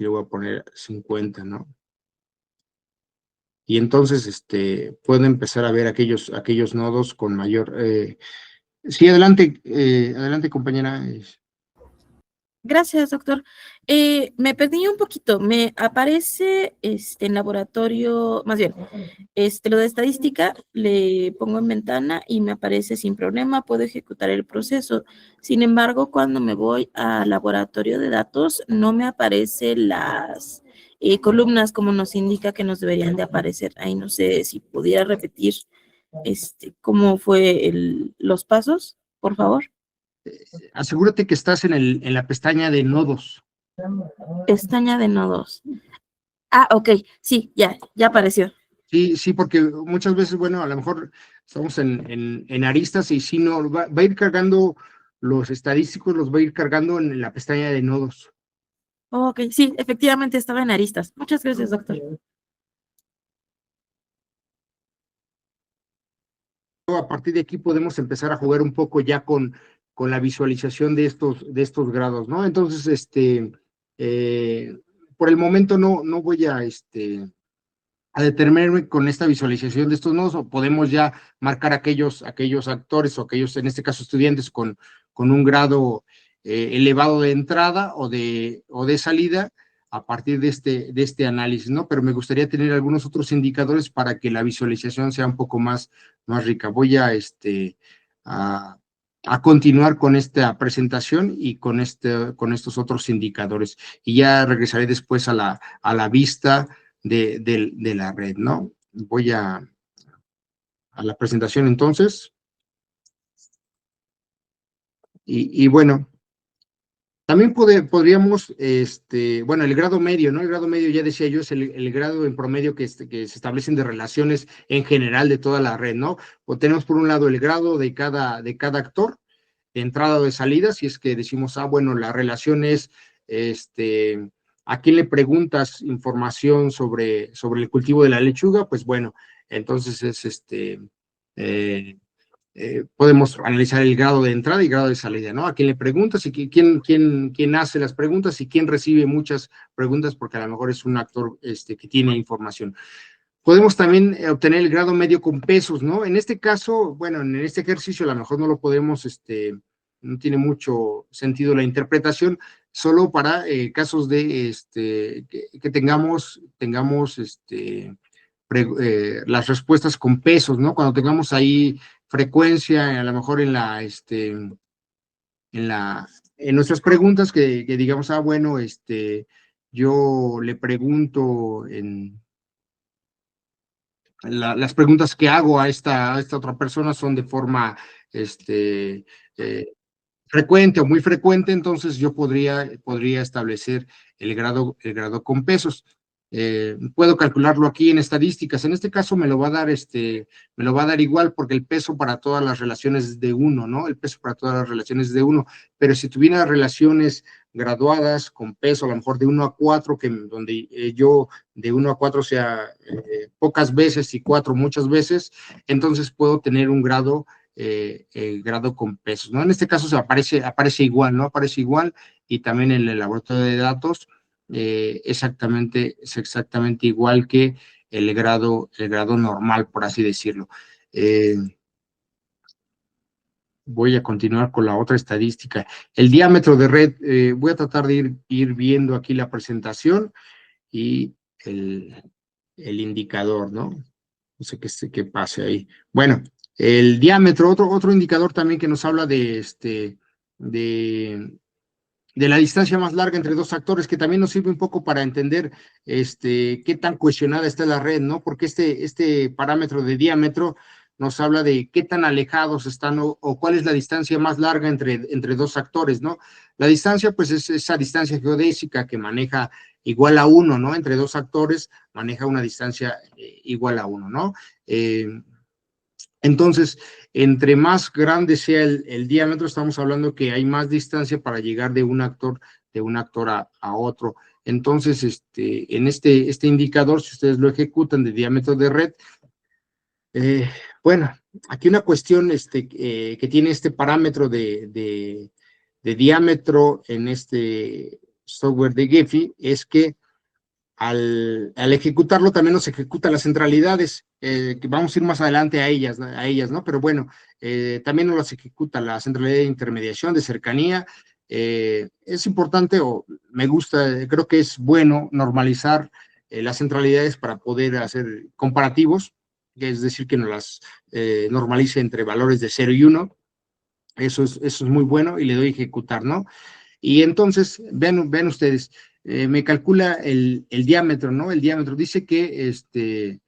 Speaker 1: Y le voy a poner 50, ¿no? Y entonces, puedo empezar a ver aquellos nodos con mayor... Sí, adelante, compañera.
Speaker 2: Gracias, doctor. Me perdí un poquito. Me aparece en laboratorio, más bien, lo de estadística, le pongo en ventana y me aparece sin problema, puedo ejecutar el proceso. Sin embargo, cuando me voy al laboratorio de datos, no me aparecen las columnas como nos indica que nos deberían de aparecer. Ahí no sé si pudiera repetir cómo fue los pasos, por favor.
Speaker 1: Asegúrate que estás en la pestaña de nodos.
Speaker 2: Pestaña de nodos. Ah, ok, sí, ya apareció.
Speaker 1: Sí, sí, porque muchas veces, bueno, a lo mejor estamos en aristas y si no, va a ir cargando los estadísticos, los va a ir cargando en la pestaña de nodos.
Speaker 2: Ok, sí, efectivamente estaba en aristas. Muchas gracias, doctor.
Speaker 1: A partir de aquí podemos empezar a jugar un poco ya con la visualización de estos grados, ¿no? Entonces, por el momento no voy a determinarme con esta visualización de estos nodos, o podemos ya marcar aquellos actores o aquellos, en este caso, estudiantes con un grado elevado de entrada o de salida a partir de este análisis, ¿no? Pero me gustaría tener algunos otros indicadores para que la visualización sea un poco más rica. Voy a, a continuar con esta presentación y con estos otros indicadores. Y ya regresaré después a la vista de la red, ¿no? Voy a la presentación entonces. Y bueno, también podríamos, bueno, el grado medio, ¿no? El grado medio, ya decía yo, es el grado en promedio que se establecen de relaciones en general de toda la red, ¿no? O tenemos por un lado el grado de cada actor, de entrada o de salida, si es que decimos, bueno, la relación es, ¿a quién le preguntas información sobre el cultivo de la lechuga? Pues bueno, entonces es podemos analizar el grado de entrada y grado de salida, ¿no? A quién le preguntas y quién hace las preguntas y quién recibe muchas preguntas, porque a lo mejor es un actor que tiene información. Podemos también obtener el grado medio con pesos, ¿no? En este caso, bueno, en este ejercicio a lo mejor no lo podemos, no tiene mucho sentido la interpretación, solo para casos de que tengamos las respuestas con pesos, ¿no? Cuando tengamos ahí frecuencia, a lo mejor en nuestras preguntas que digamos, bueno, yo le pregunto las preguntas que hago a esta otra persona son de forma eh, frecuente o muy frecuente, entonces yo podría establecer el grado con pesos. Puedo calcularlo aquí en estadísticas. En este caso me lo va a dar igual porque el peso para todas las relaciones es de 1, ¿no? El peso para todas las relaciones es de 1, pero si tuviera relaciones graduadas con peso, a lo mejor de 1 a 4, donde yo de 1 a 4 sea pocas veces y 4 muchas veces, entonces puedo tener un grado con pesos, ¿no? En este caso aparece igual, ¿no? Aparece igual y también en el laboratorio de datos es exactamente igual que el grado normal, por así decirlo. Voy a continuar con la otra estadística. El diámetro de red, voy a tratar de ir viendo aquí la presentación y el indicador, ¿no? No sé qué pase ahí. Bueno, el diámetro, otro indicador también que nos habla de la distancia más larga entre dos actores, que también nos sirve un poco para entender qué tan cohesionada está la red, ¿no? Porque este parámetro de diámetro nos habla de qué tan alejados están o cuál es la distancia más larga entre dos actores, ¿no? La distancia, pues, es esa distancia geodésica que maneja igual a 1, ¿no? Entre dos actores maneja una distancia igual a 1, ¿no? Entonces, entre más grande sea el diámetro, estamos hablando que hay más distancia para llegar de un actor a otro. Entonces, en este indicador, si ustedes lo ejecutan de diámetro de red, bueno, aquí una cuestión que tiene este parámetro de diámetro en este software de Gephi es que al ejecutarlo también nos ejecuta las centralidades, que vamos a ir más adelante a ellas, ¿no? Pero bueno, también nos las ejecuta la centralidad de intermediación, de cercanía. Es importante, o me gusta, creo que es bueno normalizar las centralidades para poder hacer comparativos, es decir, que nos las normalice entre valores de 0 y 1. Eso es muy bueno y le doy a ejecutar, ¿no? Y entonces, ven ustedes, me calcula el diámetro, ¿no? El diámetro dice que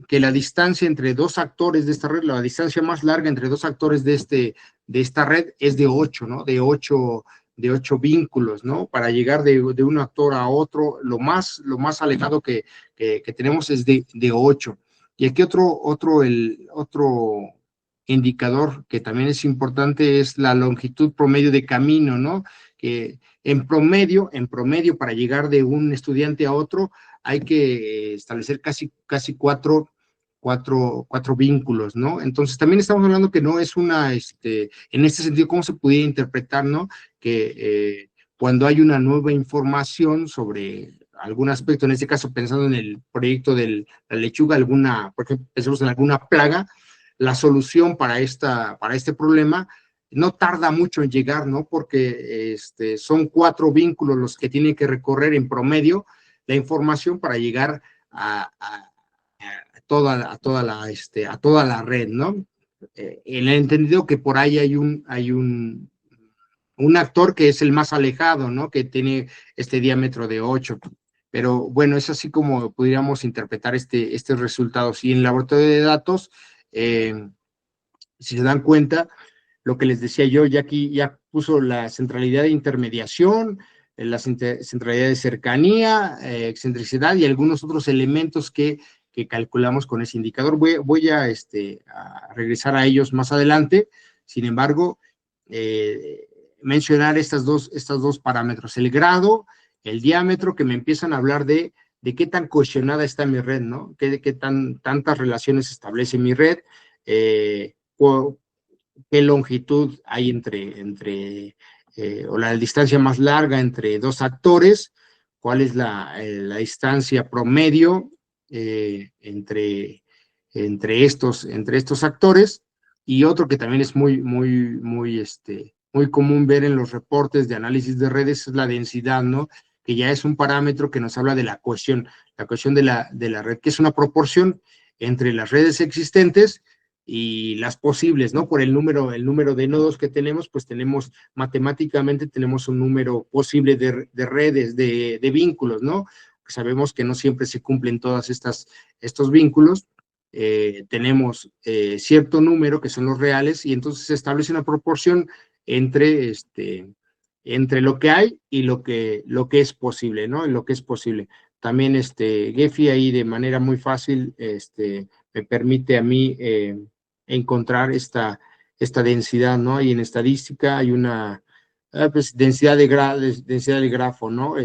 Speaker 1: la distancia entre dos actores de esta red, la distancia más larga entre dos actores de esta red es de 8, ¿no? De 8 vínculos, ¿no? Para llegar de un actor a otro, lo más alejado que tenemos es de 8. Y aquí otro indicador que también es importante es la longitud promedio de camino, ¿no? Que en promedio, para llegar de un estudiante a otro, hay que establecer casi 4 vínculos, ¿no? Entonces, también estamos hablando que no es en este sentido, ¿cómo se pudiera interpretar, no? Que cuando hay una nueva información sobre algún aspecto, en este caso pensando en el proyecto de la lechuga, por ejemplo, pensemos en alguna plaga, la solución para este problema no tarda mucho en llegar, ¿no? Porque son 4 vínculos los que tienen que recorrer en promedio la información para llegar a toda la red, ¿no? En el entendido que por ahí hay un actor que es el más alejado, ¿no? Que tiene este diámetro de 8. Pero bueno, es así como podríamos interpretar estos resultados. Y en el laboratorio de datos, si se dan cuenta, lo que les decía yo, ya aquí ya puso la centralidad de intermediación, la centralidad de cercanía, excentricidad y algunos otros elementos que calculamos con ese indicador. Voy a regresar a ellos más adelante. Sin embargo, mencionar estos dos parámetros, el grado, el diámetro, que me empiezan a hablar de qué tan cohesionada está mi red, ¿no? Qué tantas relaciones establece mi red, qué longitud hay o la distancia más larga entre dos actores, cuál es la distancia promedio entre estos actores, y otro que también es muy común ver en los reportes de análisis de redes es la densidad, ¿no? Que ya es un parámetro que nos habla de la cohesión de la red, que es una proporción entre las redes existentes y las posibles, ¿no? Por el número de nodos que tenemos, pues matemáticamente tenemos un número posible de redes, de vínculos, ¿no? Sabemos que no siempre se cumplen todos estos vínculos, tenemos cierto número que son los reales, y entonces se establece una proporción entre lo que hay y lo que es posible, ¿no? Lo que es posible. También Gephi ahí de manera muy fácil me permite a mí encontrar esta densidad, ¿no? Y en estadística hay una pues, densidad del grafo, ¿no?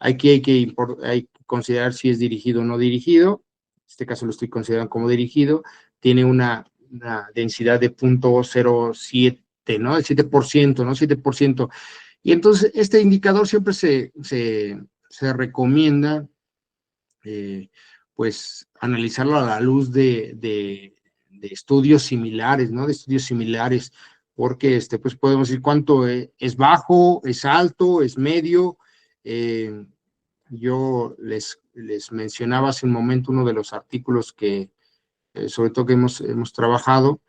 Speaker 1: Hay que considerar si es dirigido o no dirigido. En este caso lo estoy considerando como dirigido. Tiene una densidad de 0.07, ¿no? El 7%, ¿no? 7%. Y entonces este indicador siempre se recomienda pues analizarlo a la luz de estudios similares, ¿no? De estudios similares, porque pues podemos decir cuánto es bajo, es alto, es medio. Yo les mencionaba hace un momento uno de los artículos que sobre todo que hemos trabajado.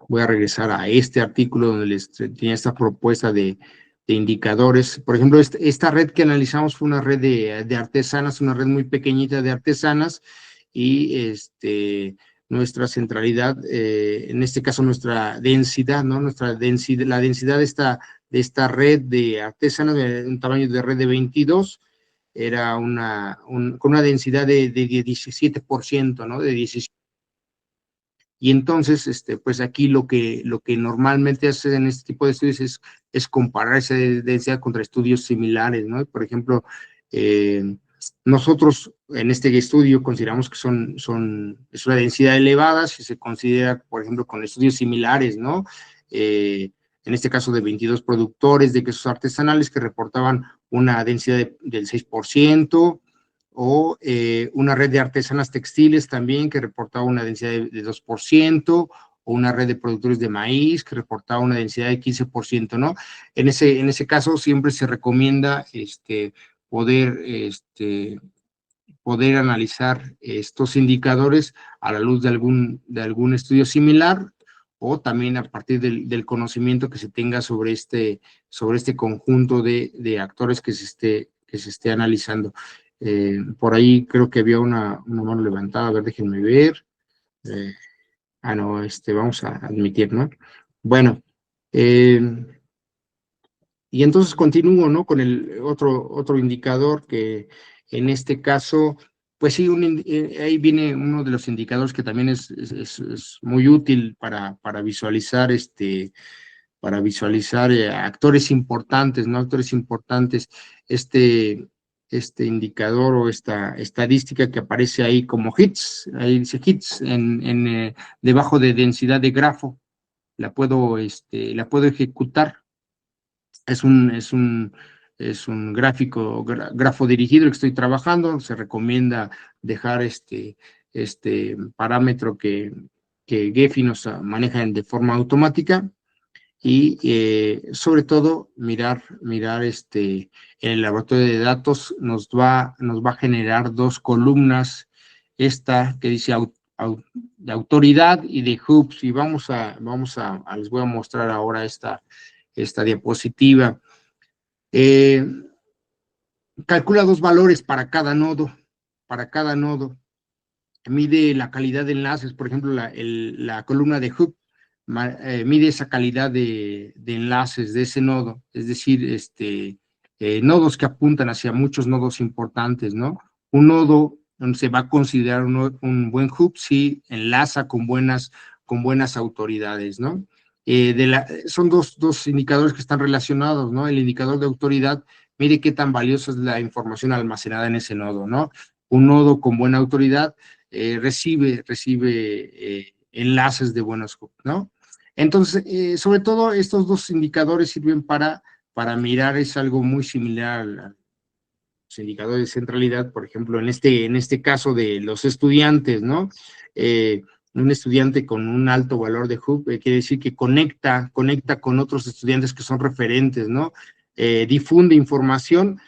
Speaker 1: Voy a regresar a este artículo donde les tenía esta propuesta de indicadores. Por ejemplo, esta red que analizamos fue una red de artesanas, una red muy pequeñita de artesanas, y nuestra centralidad, en este caso nuestra densidad, ¿no? Nuestra densidad, la densidad de esta red de artesanos de un tamaño de red de 22, era con una densidad de 17%, ¿no? De 17. Y entonces, pues aquí lo que normalmente hace en este tipo de estudios es comparar esa densidad contra estudios similares, ¿no? Por ejemplo, nosotros en este estudio consideramos que es una densidad elevada si se considera, por ejemplo, con estudios similares, ¿no? En este caso de 22 productores de quesos artesanales que reportaban una densidad del 6%, o una red de artesanas textiles también que reportaba una densidad de 2%, o una red de productores de maíz que reportaba una densidad de 15%, ¿no? En ese caso siempre se recomienda poder, poder analizar estos indicadores a la luz de algún estudio similar, o también a partir del conocimiento que se tenga sobre este conjunto de actores que se esté analizando. Por ahí creo que había una mano levantada, a ver, déjenme ver. No, vamos a admitir, ¿no? Bueno, y entonces continúo, ¿no? Con el otro indicador que en este caso, pues sí, ahí viene uno de los indicadores que también es muy útil para visualizar actores importantes, ¿no? Actores importantes. Este indicador o esta estadística que aparece ahí como hits, ahí dice hits debajo de densidad de grafo, la puedo ejecutar. Es un grafo dirigido el que estoy trabajando. Se recomienda dejar este parámetro que Gephi nos maneja de forma automática, y sobre todo mirar en el laboratorio de datos nos va a generar dos columnas, esta que dice de autoridad y de hoops, y les voy a mostrar ahora esta diapositiva. Calcula dos valores para cada nodo, mide la calidad de enlaces. Por ejemplo, la columna de hoop mide esa calidad de enlaces de ese nodo, es decir, nodos que apuntan hacia muchos nodos importantes, ¿no? Un nodo se va a considerar un buen hub si enlaza con buenas autoridades, ¿no? Son dos indicadores que están relacionados, ¿no? El indicador de autoridad mide qué tan valiosa es la información almacenada en ese nodo, ¿no? Un nodo con buena autoridad recibe enlaces de buenos hooks, ¿no? Entonces, sobre todo estos dos indicadores sirven para mirar, es algo muy similar a los indicadores de centralidad, por ejemplo, en este caso de los estudiantes, ¿no? Un estudiante con un alto valor de hub quiere decir que conecta con otros estudiantes que son referentes, ¿no? Difunde información.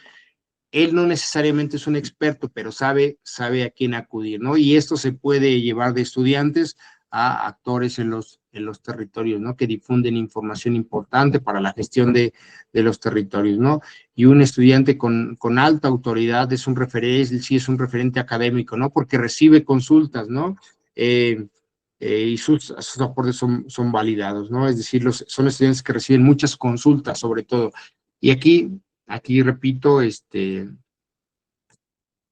Speaker 1: Él no necesariamente es un experto, pero sabe a quién acudir, ¿no? Y esto se puede llevar de estudiantes a actores en los territorios, ¿no? Que difunden información importante para la gestión de los territorios, ¿no? Y un estudiante con alta autoridad es un referente académico, ¿no? Porque recibe consultas, ¿no? Y sus aportes son validados, ¿no? Es decir, son estudiantes que reciben muchas consultas, sobre todo. Y aquí repito,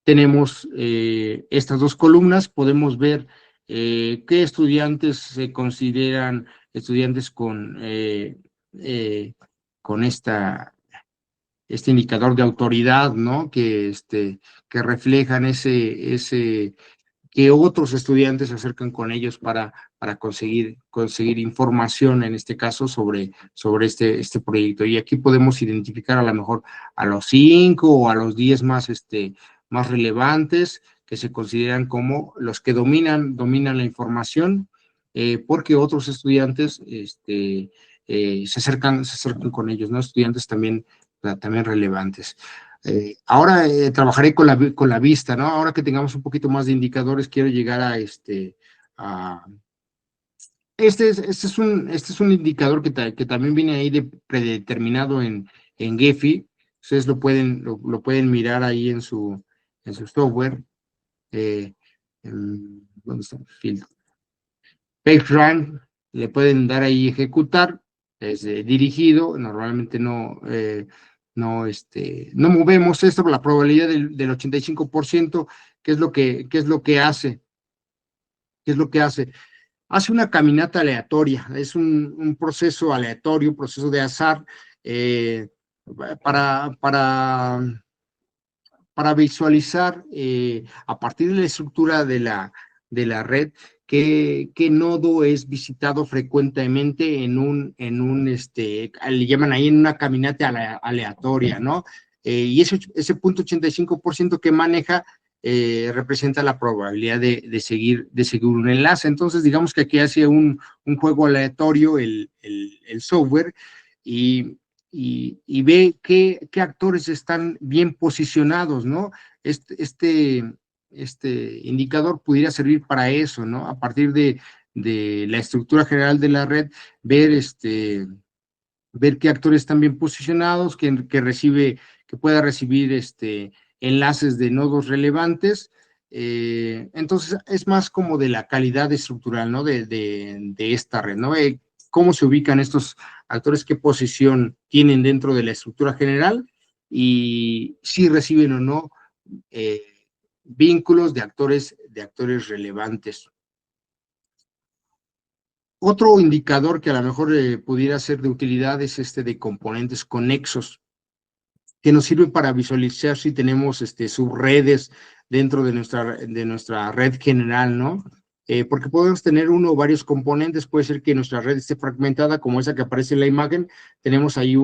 Speaker 1: tenemos estas dos columnas. Podemos ver qué estudiantes se consideran estudiantes con este indicador de autoridad, ¿no? Que reflejan que otros estudiantes se acercan con ellos para conseguir información, en este caso, sobre este proyecto. Y aquí podemos identificar a lo mejor a los 5 o a los 10 más relevantes, que se consideran como los que dominan la información, porque otros estudiantes se acercan con ellos, ¿no? Estudiantes también relevantes. Ahora trabajaré con la vista, ¿no? Ahora que tengamos un poquito más de indicadores, quiero llegar a este es un indicador que también viene ahí predeterminado en Gephi. Ustedes lo pueden mirar ahí en su software. ¿Dónde está el filtro? PageRank, le pueden dar ahí ejecutar, es dirigido, normalmente no movemos esto por la probabilidad del 85%, ¿qué es lo que hace? ¿Qué es lo que hace? Hace una caminata aleatoria, es un proceso aleatorio, un proceso de azar, eh, para, para, para visualizar a partir de la estructura de la red qué nodo es visitado frecuentemente le llaman ahí en una caminata aleatoria, ¿no? Y ese punto 85% que maneja representa la probabilidad de seguir un enlace. Entonces, digamos que aquí hace un juego aleatorio el software y ve qué actores están bien posicionados, ¿no? Este indicador pudiera servir para eso, ¿no? A partir de la estructura general de la red, ver qué actores están bien posicionados, que pueda recibir enlaces de nodos relevantes. Entonces, es más como de la calidad estructural, ¿no? De esta red, ¿no? Cómo se ubican estos actores, qué posición tienen dentro de la estructura general y si reciben o no eh, vínculos de actores relevantes. Otro indicador que a lo mejor pudiera ser de utilidad es de componentes conexos, que nos sirven para visualizar si tenemos subredes dentro de nuestra red general, ¿no? Porque podemos tener uno o varios componentes, puede ser que nuestra red esté fragmentada, como esa que aparece en la imagen, tenemos ahí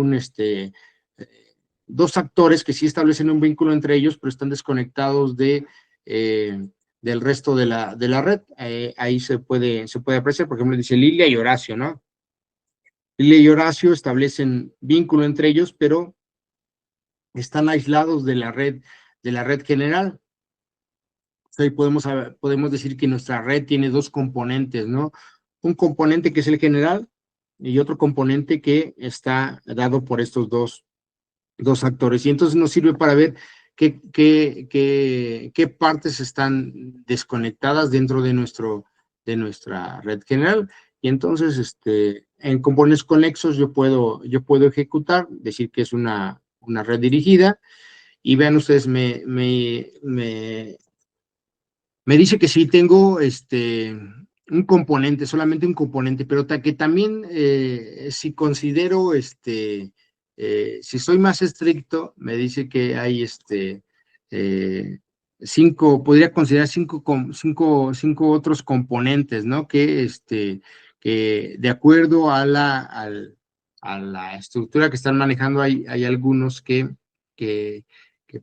Speaker 1: dos actores que sí establecen un vínculo entre ellos, pero están desconectados del resto de la red. Ahí se puede apreciar, por ejemplo, dice Lilia y Horacio, ¿no? Lilia y Horacio establecen vínculo entre ellos, pero están aislados de la red general. Ahí podemos decir que nuestra red tiene dos componentes, ¿no? Un componente que es el general y otro componente que está dado por estos dos actores. Y entonces nos sirve para ver qué partes están desconectadas dentro de nuestra red general. Y entonces, en componentes conexos yo puedo ejecutar, decir que es una red dirigida, y vean ustedes, me dice que sí tengo un componente, solamente un componente, pero que también si considero, si soy más estricto, me dice que hay eh, podría considerar cinco otros componentes, ¿no? Que de acuerdo a la estructura que están manejando, hay algunos que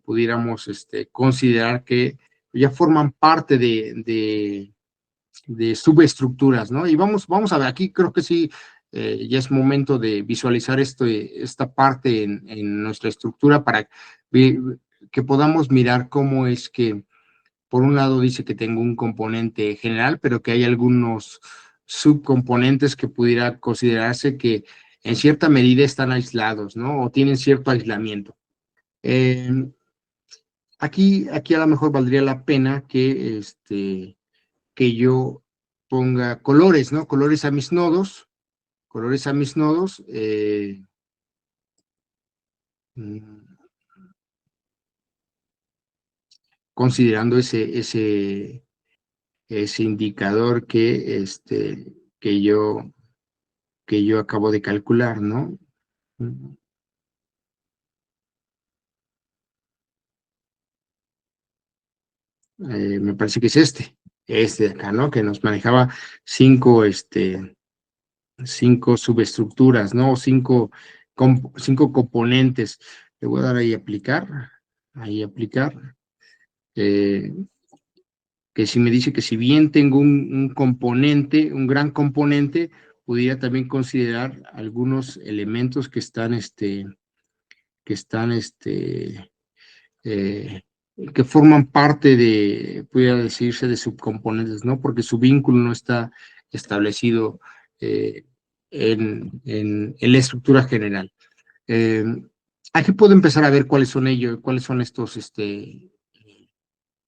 Speaker 1: pudiéramos considerar que ya forman parte de subestructuras, ¿no? Y vamos a ver, aquí creo que sí, ya es momento de visualizar esta parte en nuestra estructura para que podamos mirar cómo es que, por un lado dice que tengo un componente general, pero que hay algunos subcomponentes que pudiera considerarse que en cierta medida están aislados, ¿no? O tienen cierto aislamiento. Aquí a lo mejor valdría la pena que yo ponga colores, ¿no? Colores a mis nodos, mm, considerando ese indicador que yo acabo de calcular, ¿no? Me parece que es este de acá, ¿no? Que nos manejaba cinco subestructuras, ¿no? Cinco componentes. Le voy a dar ahí aplicar, eh, que si me dice que si bien tengo un componente, un gran componente, pudiera también considerar algunos elementos que están, eh, que forman parte pudiera decirse, de subcomponentes, ¿no? Porque su vínculo no está establecido eh, en la estructura general. Aquí puedo empezar a ver cuáles son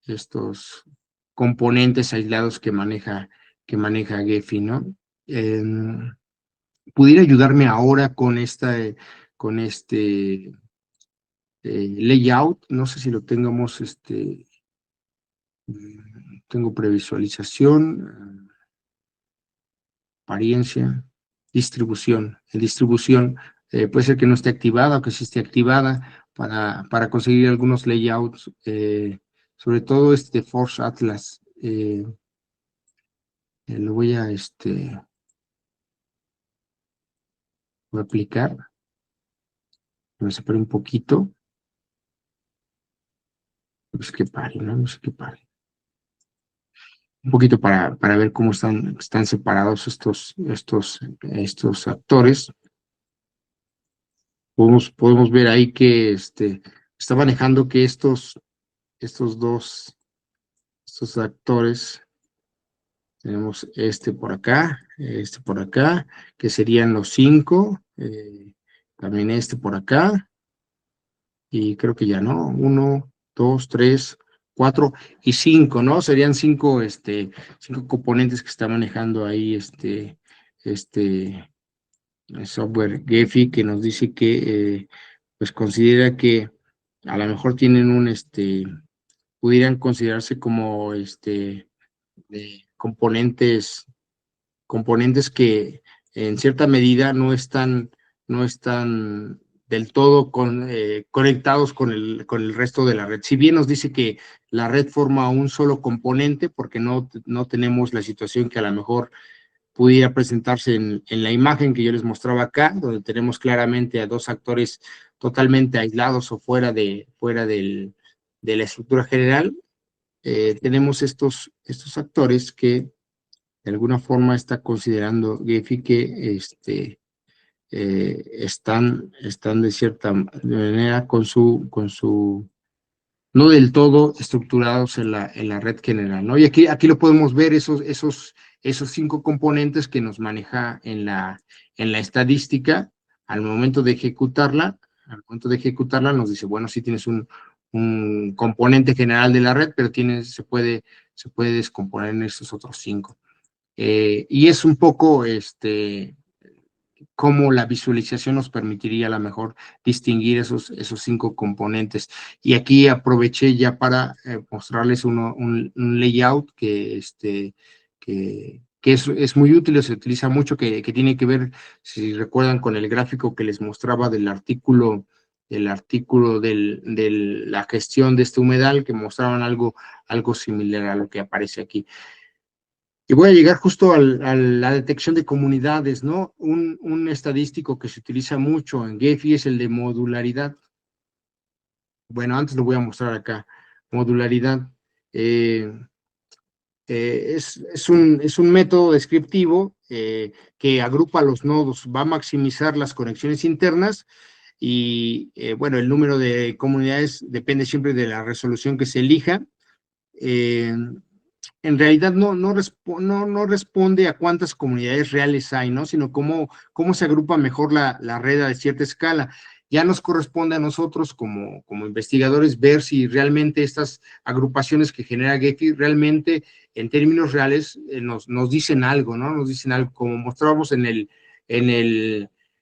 Speaker 1: estos componentes aislados que maneja Gephi, ¿no? ¿Pudiera ayudarme ahora con este layout? No sé si lo tengamos, tengo previsualización, apariencia, distribución. En distribución puede ser que no esté activada o que sí esté activada para conseguir algunos layouts, sobre todo este Force Atlas. Lo voy a aplicar. Me separé un poquito. No sé qué pare, ¿no? No sé qué pare. Un poquito para ver cómo están separados estos actores. Podemos ver ahí que está manejando que estos actores, tenemos por acá, que serían los 5, también por acá, y creo que ya no, 1, 2, 3, 4 y 5, ¿no? Serían 5 componentes que está manejando ahí el software Gephi, que nos dice que pues considera que a lo mejor tienen pudieran considerarse como componentes que en cierta medida no están del todo conectados con el resto de la red. Si bien nos dice que la red forma un solo componente, porque no tenemos la situación que a lo mejor pudiera presentarse en la imagen que yo les mostraba acá, donde tenemos claramente a dos actores totalmente aislados o fuera de la estructura general. Tenemos estos actores que de alguna forma está considerando Gephi que están de cierta manera no del todo estructurados en la red general, ¿no? Y aquí lo podemos ver, esos 5 componentes que nos maneja en la estadística. Al momento de ejecutarla nos dice, bueno, sí tienes un componente general de la red, pero se puede descomponer en estos otros 5. Y es un poco cómo la visualización nos permitiría a lo mejor distinguir esos 5 componentes. Y aquí aproveché ya para mostrarles un layout que es muy útil, se utiliza mucho, que tiene que ver, si recuerdan, con el gráfico que les mostraba del artículo de la gestión de este humedal, que mostraban algo similar a lo que aparece aquí. Y voy a llegar justo a la detección de comunidades, ¿no? Un estadístico que se utiliza mucho en Gephi es el de modularidad. Bueno, antes lo voy a mostrar acá. Modularidad. Es un método descriptivo que agrupa los nodos, va a maximizar las conexiones internas y, bueno, el número de comunidades depende siempre de la resolución que se elija. En realidad no responde a cuántas comunidades reales hay, ¿no? Sino cómo se agrupa mejor la red a cierta escala. Ya nos corresponde a nosotros como investigadores ver si realmente estas agrupaciones que genera Gephi realmente en términos reales nos dicen algo, ¿no? Nos dicen algo, como mostrábamos en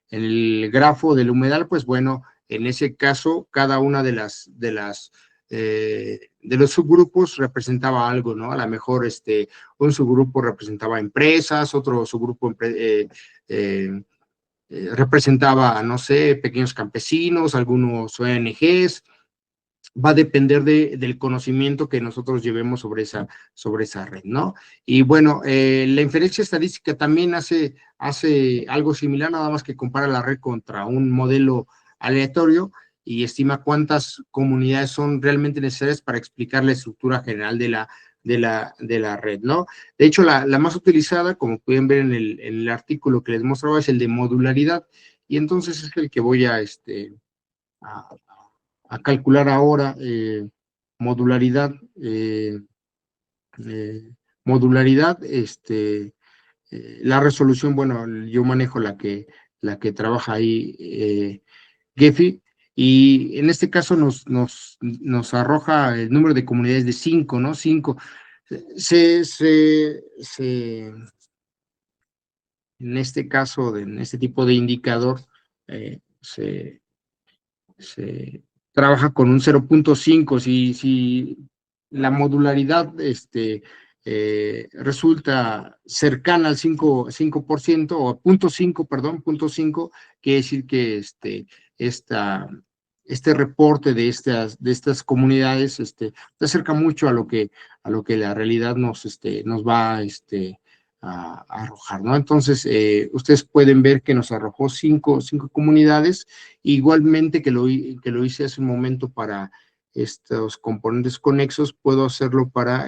Speaker 1: el grafo del humedal, pues bueno, en ese caso cada una de los subgrupos representaba algo, ¿no? A lo mejor un subgrupo representaba empresas, otro subgrupo representaba, no sé, pequeños campesinos, algunos ONGs. Va a depender del conocimiento que nosotros llevemos sobre esa red, ¿no? Y bueno, la inferencia estadística también hace algo similar, nada más que compara la red contra un modelo aleatorio y estima cuántas comunidades son realmente necesarias para explicar la estructura general de la red, ¿no? De hecho, la más utilizada, como pueden ver en el artículo que les mostraba, es el de modularidad, y entonces es el que voy a calcular ahora. Modularidad, modularidad, la resolución, bueno, yo manejo la que trabaja ahí Gephi, y en este caso nos arroja el número de comunidades de 5, ¿no? 5. En este caso, en este tipo de indicador, se trabaja con un 0.5. Si la modularidad resulta cercana al 5% o 0.5, perdón, 0.5, quiere decir que esta, este reporte de estas comunidades se acerca mucho a lo que la realidad nos va a arrojar, ¿no? Entonces, ustedes pueden ver que nos arrojó cinco comunidades, igualmente que lo hice hace un momento para estos componentes conexos, puedo hacerlo para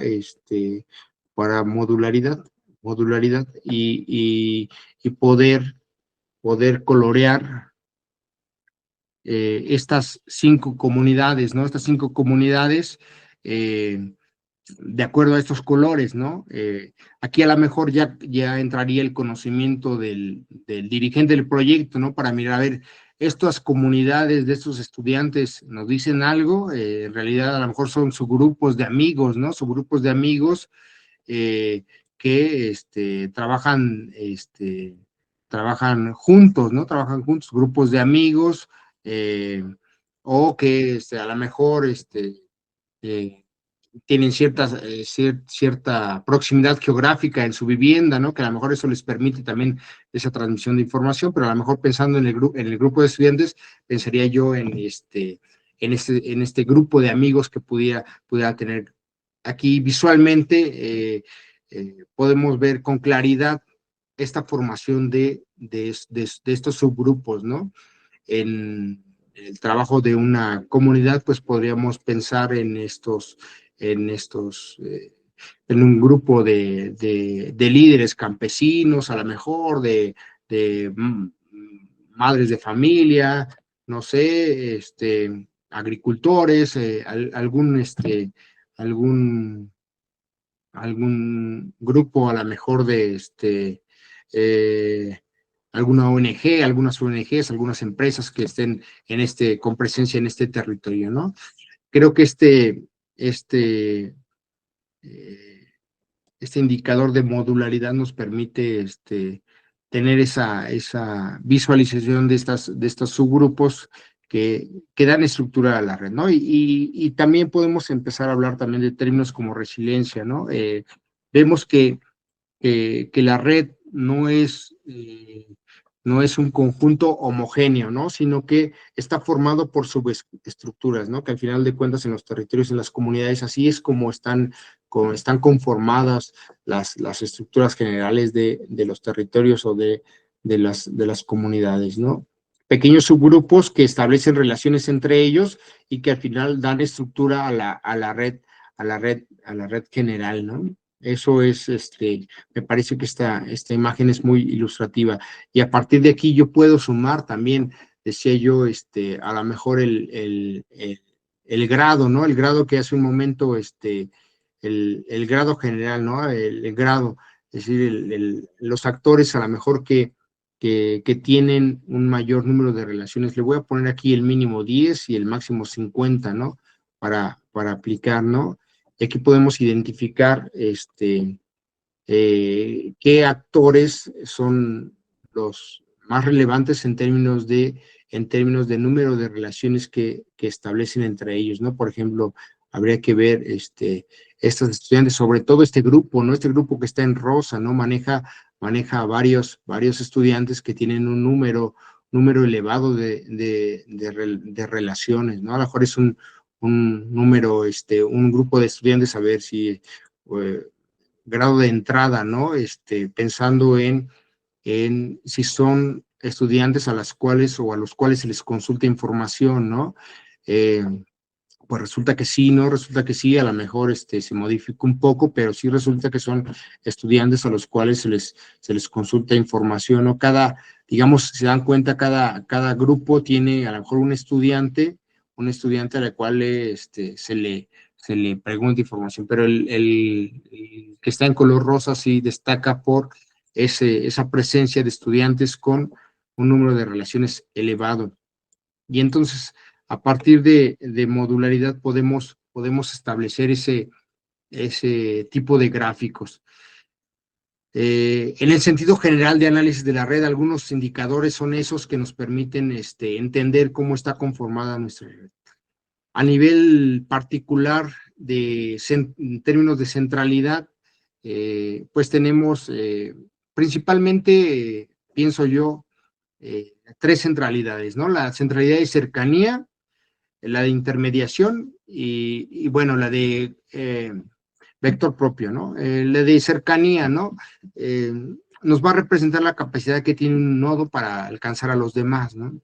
Speaker 1: modularidad y poder colorear estas 5 comunidades, ¿no? Estas 5 comunidades de acuerdo a estos colores, ¿no? Aquí a lo mejor ya entraría el conocimiento del dirigente del proyecto, ¿no? Para mirar, a ver, estas comunidades de estos estudiantes nos dicen algo, en realidad a lo mejor son subgrupos de amigos, ¿no? Subgrupos de amigos que trabajan juntos, ¿no? Trabajan juntos, grupos de amigos, o que a lo mejor eh, tienen cierta proximidad geográfica en su vivienda, ¿no? Que a lo mejor eso les permite también esa transmisión de información, pero a lo mejor pensando en el grupo de estudiantes, pensaría yo en este grupo de amigos que pudiera tener. Aquí visualmente podemos ver con claridad esta formación de estos subgrupos, ¿no? En el trabajo de una comunidad, pues podríamos pensar en en un grupo de líderes campesinos, a lo mejor, de madres de familia, no sé, agricultores, algún, algún grupo a lo mejor eh, alguna ONG, algunas ONGs, algunas empresas que estén con presencia en este territorio, ¿no? Creo que eh, este indicador de modularidad nos permite tener esa visualización de estos subgrupos que dan estructura a la red, ¿no? Y también podemos empezar a hablar también de términos como resiliencia, ¿no? Vemos que la red no es un conjunto homogéneo, ¿no? Sino que está formado por subestructuras, ¿no? Que al final de cuentas en los territorios, en las comunidades, así es como están conformadas las estructuras generales de los territorios o de las comunidades, ¿no? Pequeños subgrupos que establecen relaciones entre ellos y que al final dan estructura a la red general, ¿no? Eso es, me parece que esta imagen es muy ilustrativa. Y a partir de aquí yo puedo sumar también, decía yo, a lo mejor el grado, ¿no? El grado que hace un momento, el grado general, ¿no? El grado, es decir, los actores a lo mejor que tienen un mayor número de relaciones. Le voy a poner aquí el mínimo 10 y el máximo 50, ¿no? Para aplicar, ¿no? Y aquí podemos identificar qué actores son los más relevantes en términos de número de relaciones que establecen entre ellos, ¿no? Por ejemplo, habría que ver estos estudiantes, sobre todo este grupo, ¿no? Este grupo que está en rosa, ¿no? Maneja varios estudiantes que tienen un número elevado de relaciones, ¿no? A lo mejor es un número, un grupo de estudiantes, a ver si grado de entrada, ¿no? Pensando en si son estudiantes a las cuales o a los cuales se les consulta información, ¿no? Pues resulta que sí, ¿no? Resulta que sí, a lo mejor se modifica un poco, pero sí resulta que son estudiantes a los cuales se les consulta información, ¿no? Digamos, se dan cuenta, cada grupo tiene a lo mejor un estudiante al cual se le pregunta información, pero el que está en color rosa sí destaca por esa presencia de estudiantes con un número de relaciones elevado. Y entonces, a partir de modularidad podemos establecer ese tipo de gráficos. En el sentido general de análisis de la red, algunos indicadores son esos que nos permiten entender cómo está conformada nuestra red. A nivel particular, en términos de centralidad, pues tenemos principalmente, pienso yo, tres centralidades, ¿no? La centralidad de cercanía, la de intermediación y bueno, la de vector propio, ¿no? La de cercanía, ¿no? Nos va a representar la capacidad que tiene un nodo para alcanzar a los demás, ¿no?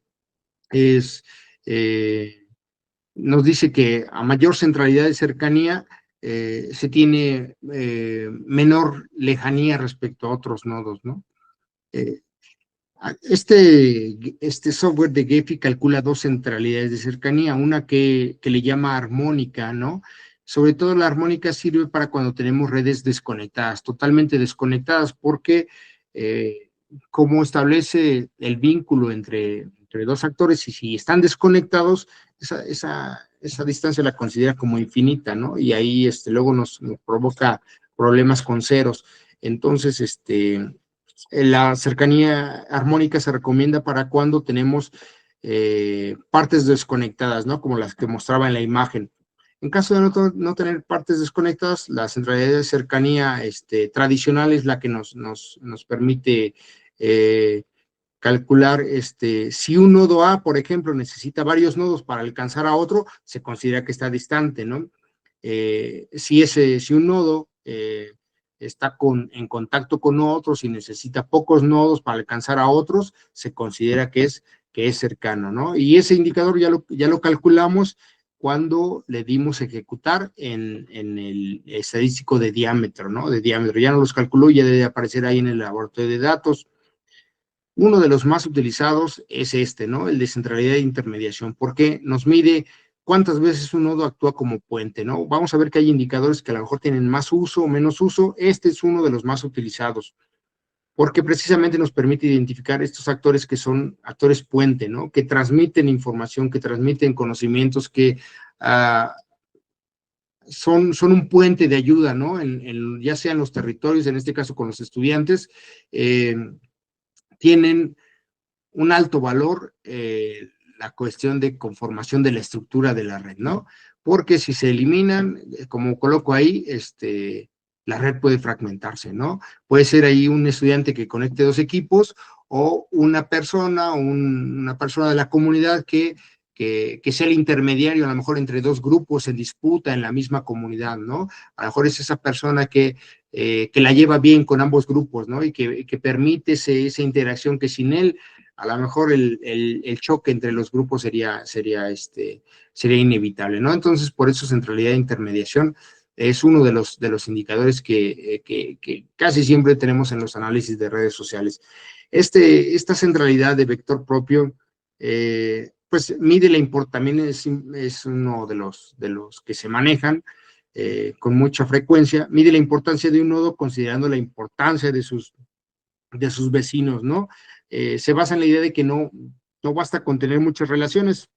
Speaker 1: Nos dice que a mayor centralidad de cercanía se tiene menor lejanía respecto a otros nodos, ¿no? Este software de Gephi calcula dos centralidades de cercanía, una que le llama armónica, ¿no? Sobre todo la armónica sirve para cuando tenemos redes desconectadas, totalmente desconectadas, porque como establece el vínculo entre dos actores y si están desconectados, esa distancia la considera como infinita, ¿no? Y ahí luego nos provoca problemas con ceros. Entonces, la cercanía armónica se recomienda para cuando tenemos partes desconectadas, ¿no? Como las que mostraba en la imagen. En caso de no tener partes desconectadas, la centralidad de cercanía tradicional es la que nos permite calcular si un nodo A, por ejemplo, necesita varios nodos para alcanzar a otro, se considera que está distante, ¿no? Si un nodo está en contacto con otros y necesita pocos nodos para alcanzar a otros, se considera que es cercano, ¿no? Y ese indicador ya lo calculamos cuando le dimos ejecutar en el estadístico de diámetro, ¿no? De diámetro, ya no los calculó, ya debe aparecer ahí en el laboratorio de datos. Uno de los más utilizados es ¿no? El de centralidad de intermediación, porque nos mide cuántas veces un nodo actúa como puente, ¿no? Vamos a ver que hay indicadores que a lo mejor tienen más uso o menos uso. Este es uno de los más utilizados, porque precisamente nos permite identificar estos actores que son actores puente, ¿no? Que transmiten información, que transmiten conocimientos, que son un puente de ayuda, ¿no? Ya sea en los territorios, en este caso con los estudiantes, tienen un alto valor la cuestión de conformación de la estructura de la red, ¿no? Porque si se eliminan, como coloco ahí, la red puede fragmentarse, ¿no? Puede ser ahí un estudiante que conecte dos equipos o una persona de la comunidad que sea el intermediario, a lo mejor entre dos grupos en disputa en la misma comunidad, ¿no? A lo mejor es esa persona que la lleva bien con ambos grupos, ¿no? Y que permite esa interacción que sin él, a lo mejor el choque entre los grupos sería inevitable, ¿no? Entonces, por eso centralidad de intermediación es uno de los indicadores que casi siempre tenemos en los análisis de redes sociales. Esta centralidad de vector propio, pues mide también es uno de los que se manejan con mucha frecuencia, mide la importancia de un nodo considerando la importancia de sus vecinos, ¿no? Se basa en la idea de que no basta con tener muchas relaciones,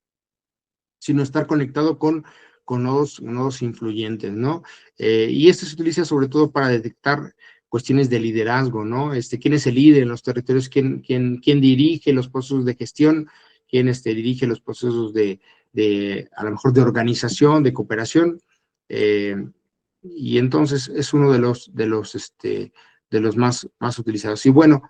Speaker 1: sino estar conectado con nodos influyentes, ¿no? Y esto se utiliza sobre todo para detectar cuestiones de liderazgo, ¿no? ¿Quién es el líder en los territorios? ¿Quién dirige los procesos de gestión? ¿Quién dirige los procesos a lo mejor de organización, de cooperación? Y entonces es uno de los más utilizados. Y bueno,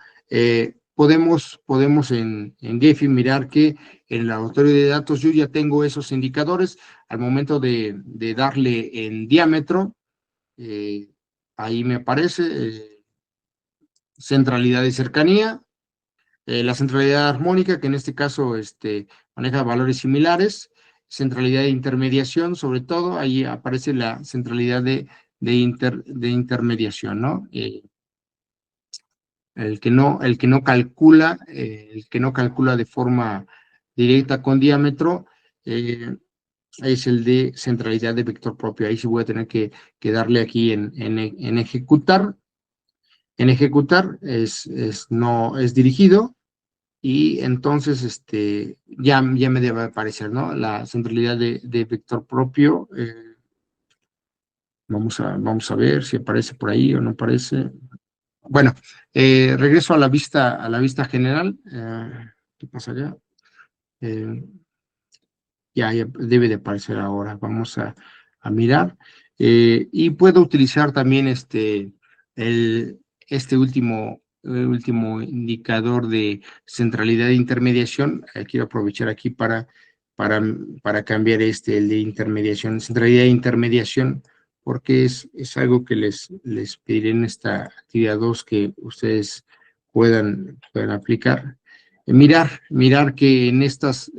Speaker 1: podemos en Gephi mirar que en el laboratorio de datos yo ya tengo esos indicadores al momento de darle en diámetro, ahí me aparece centralidad de cercanía, la centralidad armónica, que en este caso maneja valores similares, centralidad de intermediación, sobre todo, ahí aparece la centralidad de intermediación, ¿no? El que no calcula de forma directa con diámetro, es el de centralidad de vector propio. Ahí sí voy a tener que darle aquí en ejecutar. En ejecutar es dirigido, y entonces ya me debe aparecer, ¿no? La centralidad de vector propio. Vamos a ver si aparece por ahí o no aparece. Bueno, regreso a la vista general. ¿Qué pasa allá? Ya debe de aparecer ahora. Vamos a mirar. Y puedo utilizar también este último indicador de centralidad de intermediación. Quiero aprovechar aquí para, para cambiar el de intermediación, centralidad de intermediación, porque es algo que les pediré en esta actividad 2 que ustedes puedan aplicar. Mirar que en estas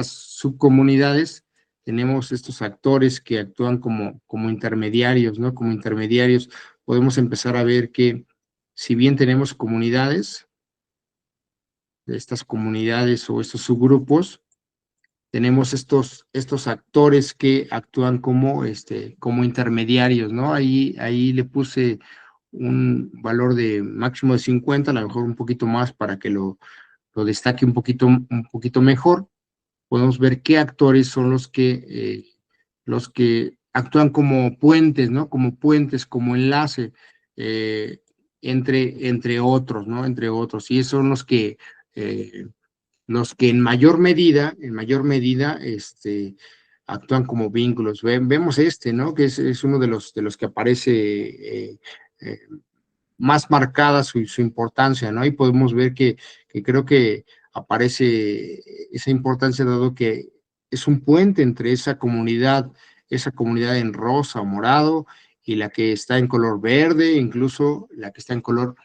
Speaker 1: subcomunidades tenemos estos actores que actúan como intermediarios, ¿no? Como intermediarios podemos empezar a ver que si bien tenemos comunidades, estas comunidades o estos subgrupos, tenemos estos actores que actúan como intermediarios, ¿no? Ahí le puse un valor de máximo de 50, a lo mejor un poquito más para que lo destaque un poquito mejor. Podemos ver qué actores son los que actúan como puentes, ¿no? Como puentes, como enlace entre otros, ¿no? Entre otros. Y esos son los que en mayor medida, actúan como vínculos. Vemos ¿no? Que es uno de los que aparece más marcada su importancia, ¿no? Y podemos ver que creo que aparece esa importancia dado que es un puente entre esa comunidad en rosa o morado y la que está en color verde, incluso la que está en color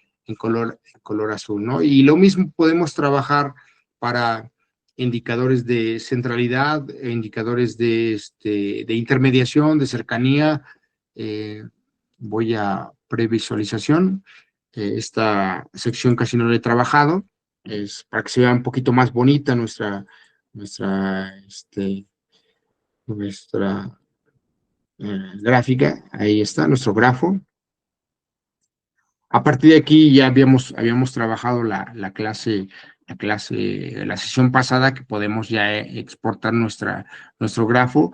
Speaker 1: azul, ¿no? Y lo mismo podemos trabajar para indicadores de centralidad, indicadores de intermediación, de cercanía. Voy a previsualización. Esta sección casi no la he trabajado, es para que se vea un poquito más bonita nuestra gráfica. Ahí está, nuestro grafo. A partir de aquí ya habíamos trabajado la sesión pasada, que podemos ya exportar nuestro grafo.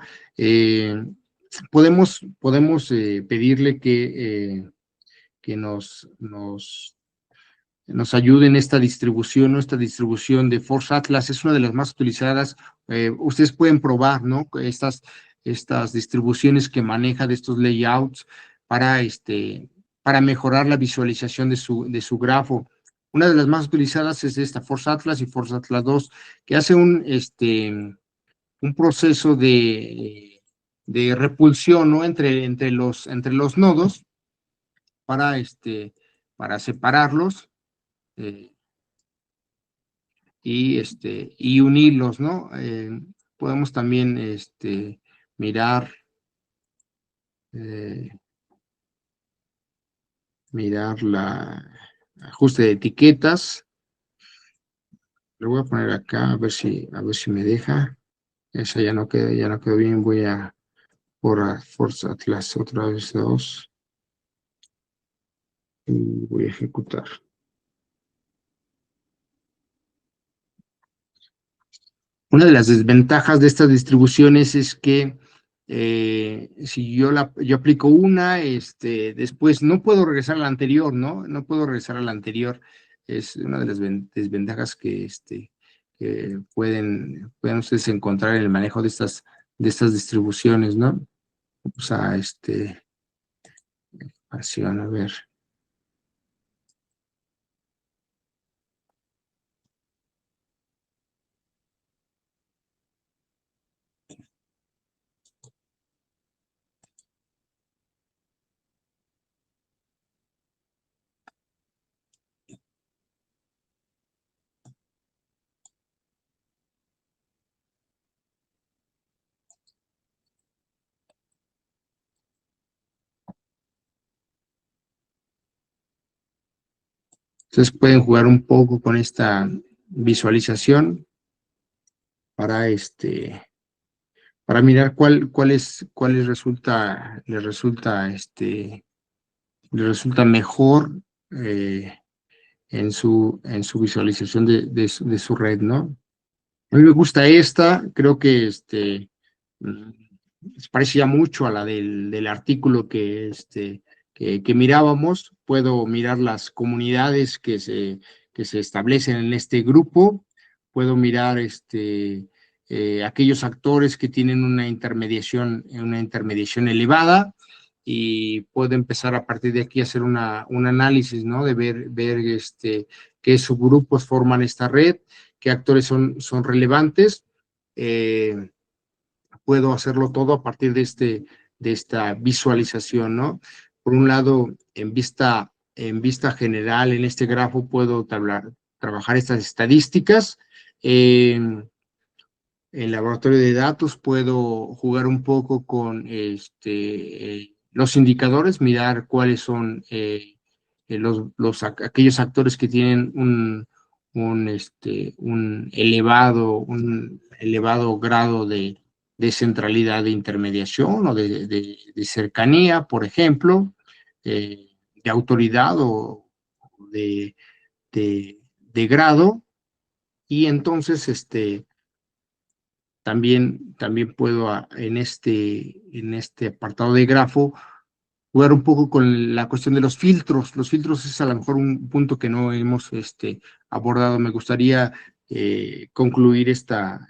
Speaker 1: Podemos pedirle que nos ayude en esta distribución, ¿no? Esta distribución de Force Atlas es una de las más utilizadas. Ustedes pueden probar, ¿no? Estas distribuciones que maneja de estos layouts para mejorar la visualización de su grafo. Una de las más utilizadas es esta Force Atlas y Force Atlas 2, que hace un proceso de repulsión, ¿no? Entre los nodos para separarlos y unirlos, ¿no? Podemos también mirar ajuste de etiquetas. Lo voy a poner acá a ver si me deja. Esa ya no quedó bien. Voy a por Force Atlas otra vez 2 y voy a ejecutar. Una de las desventajas de estas distribuciones es que si yo aplico una, después no puedo regresar a la anterior, ¿no? No puedo regresar a la anterior. Es una de las desventajas que pueden ustedes encontrar en el manejo de estas distribuciones, ¿no? O sea, así van a ver. Entonces pueden jugar un poco con esta visualización para mirar cuáles les resulta mejor en su visualización de su red, ¿no? A mí me gusta esta, creo que se parece ya mucho a la del artículo que mirábamos. Puedo mirar las comunidades que se establecen en este grupo, puedo mirar aquellos actores que tienen una intermediación elevada, y puedo empezar a partir de aquí a hacer un análisis, ¿no? De ver qué subgrupos forman esta red, qué actores son relevantes. Puedo hacerlo todo a partir de esta visualización, ¿no? Por un lado, en vista general, en este grafo puedo trabajar estas estadísticas. En laboratorio de datos puedo jugar un poco con los indicadores, mirar cuáles son aquellos actores que tienen un elevado grado de centralidad, de intermediación o de cercanía, por ejemplo, de autoridad o de, de grado. Y entonces también puedo en este apartado de grafo jugar un poco con la cuestión de los filtros. Los filtros es a lo mejor un punto que no hemos abordado. Me gustaría concluir esta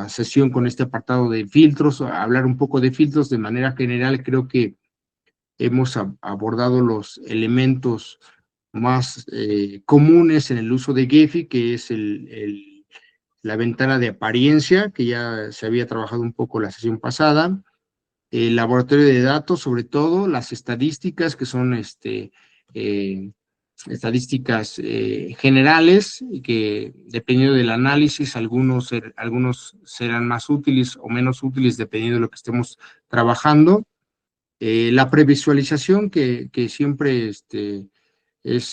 Speaker 1: sesión con este apartado de filtros, hablar un poco de filtros de manera general. Creo que hemos abordado los elementos más comunes en el uso de Gephi, que es la ventana de apariencia, que ya se había trabajado un poco la sesión pasada, el laboratorio de datos, sobre todo, las estadísticas, que son estadísticas generales, que dependiendo del análisis, algunos serán más útiles o menos útiles, dependiendo de lo que estemos trabajando. La previsualización, que siempre es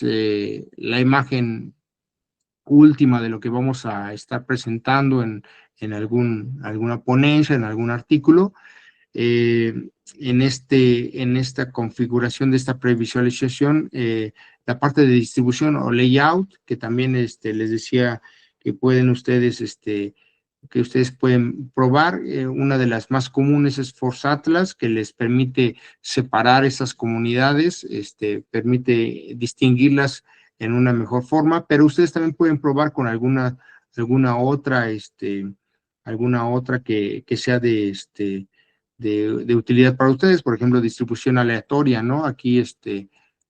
Speaker 1: la imagen última de lo que vamos a estar presentando en alguna ponencia, en algún artículo. En esta configuración de esta previsualización, la parte de distribución o layout, que también les decía que ustedes pueden probar. Una de las más comunes es Force Atlas, que les permite separar esas comunidades, permite distinguirlas en una mejor forma, pero ustedes también pueden probar con alguna otra que sea de utilidad para ustedes. Por ejemplo, distribución aleatoria, ¿no? Aquí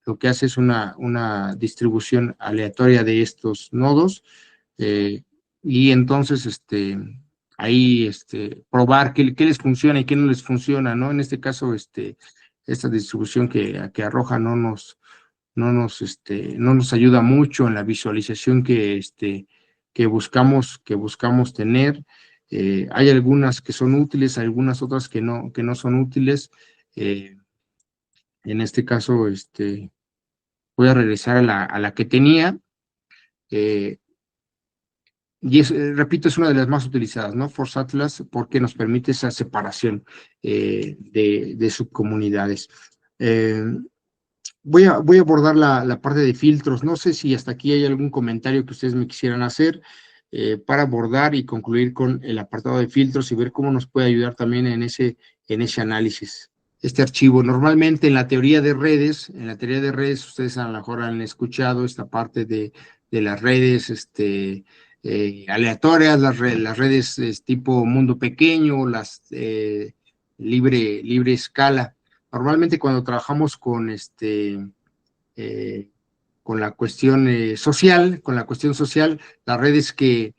Speaker 1: lo que hace es una distribución aleatoria de estos nodos, y entonces ahí probar qué les funciona y qué no les funciona, ¿no? En este caso, esta distribución que arroja no nos ayuda mucho en la visualización que buscamos tener. Hay algunas que son útiles, algunas otras que no son útiles. En este caso, voy a regresar a la que tenía. Y repito, es una de las más utilizadas, ¿no? Force Atlas, porque nos permite esa separación de subcomunidades. Voy a abordar la parte de filtros. No sé si hasta aquí hay algún comentario que ustedes me quisieran hacer para abordar y concluir con el apartado de filtros y ver cómo nos puede ayudar también en ese análisis. Este archivo, normalmente en la teoría de redes, ustedes a lo mejor han escuchado esta parte de las redes aleatorias, las redes tipo mundo pequeño, las libre escala. Normalmente cuando trabajamos con la cuestión social, las redes que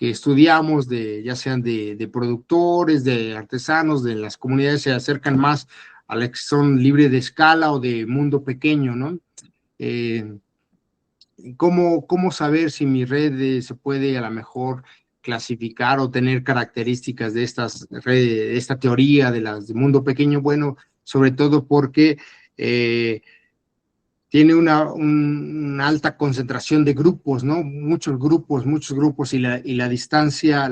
Speaker 1: estudiamos, ya sean de productores, de artesanos, de las comunidades, se acercan más a las que son libre de escala o de mundo pequeño, ¿no? ¿Cómo saber si mi red se puede a lo mejor clasificar o tener características de estas redes, de esta teoría de las de mundo pequeño? Bueno, sobre todo porque tiene una alta concentración de grupos, ¿no? Muchos grupos, y la distancia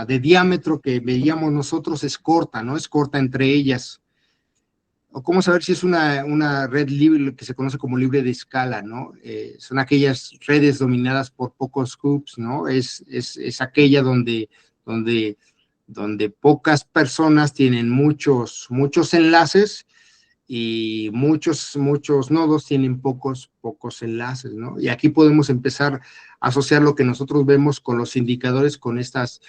Speaker 1: de diámetro que veíamos nosotros es corta, ¿no? Es corta entre ellas. O cómo saber si es una red libre, que se conoce como libre de escala, ¿no? Son aquellas redes dominadas por pocos hoops, ¿no? Es aquella donde donde pocas personas tienen muchos enlaces y muchos nodos tienen pocos enlaces, ¿no? Y aquí podemos empezar a asociar lo que nosotros vemos con los indicadores, con estas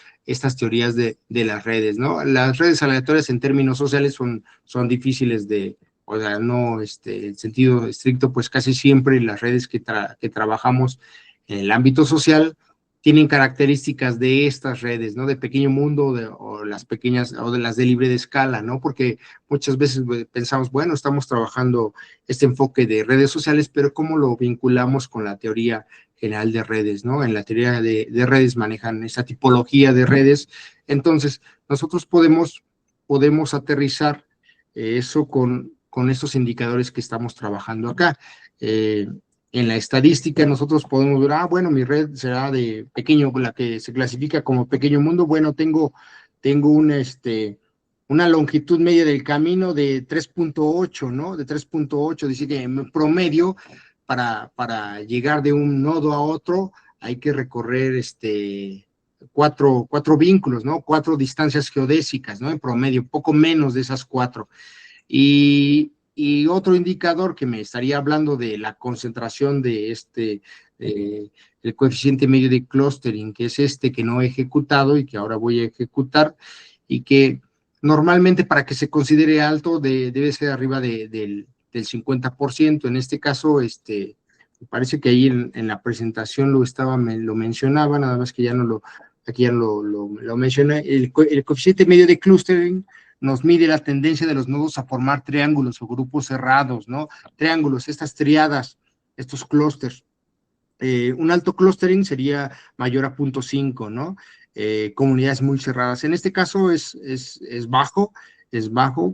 Speaker 1: teorías de las redes, ¿no? Las redes aleatorias en términos sociales son difíciles de, o sea, no, en sentido estricto, pues casi siempre las redes que trabajamos en el ámbito social tienen características de estas redes, ¿no? De pequeño mundo o las pequeñas, o de las de libre de escala, ¿no? Porque muchas veces pensamos, bueno, estamos trabajando este enfoque de redes sociales, pero ¿cómo lo vinculamos con la teoría general de redes, ¿no? En la teoría de redes manejan esa tipología de redes. Entonces, nosotros podemos aterrizar eso con estos indicadores que estamos trabajando acá. En la estadística nosotros podemos ver, bueno, mi red será de pequeño, la que se clasifica como pequeño mundo. Bueno, tengo una longitud media del camino de 3.8, ¿no? De 3.8, dice que en promedio, para llegar de un nodo a otro, hay que recorrer cuatro vínculos, ¿no? 4 distancias geodésicas, ¿no? En promedio, poco menos de esas 4. Y otro indicador que me estaría hablando de la concentración de el coeficiente medio de clustering, que es que no he ejecutado y que ahora voy a ejecutar, y que normalmente para que se considere alto debe ser arriba del 50%. En este caso, me parece que ahí en la presentación lo mencionaba, nada más que ya no aquí ya lo mencioné. El coeficiente medio de clustering nos mide la tendencia de los nodos a formar triángulos o grupos cerrados, ¿no? Triángulos, estas triadas, estos clústeres. Un alto clustering sería mayor a 0.5, ¿no? Comunidades muy cerradas. En este caso es bajo,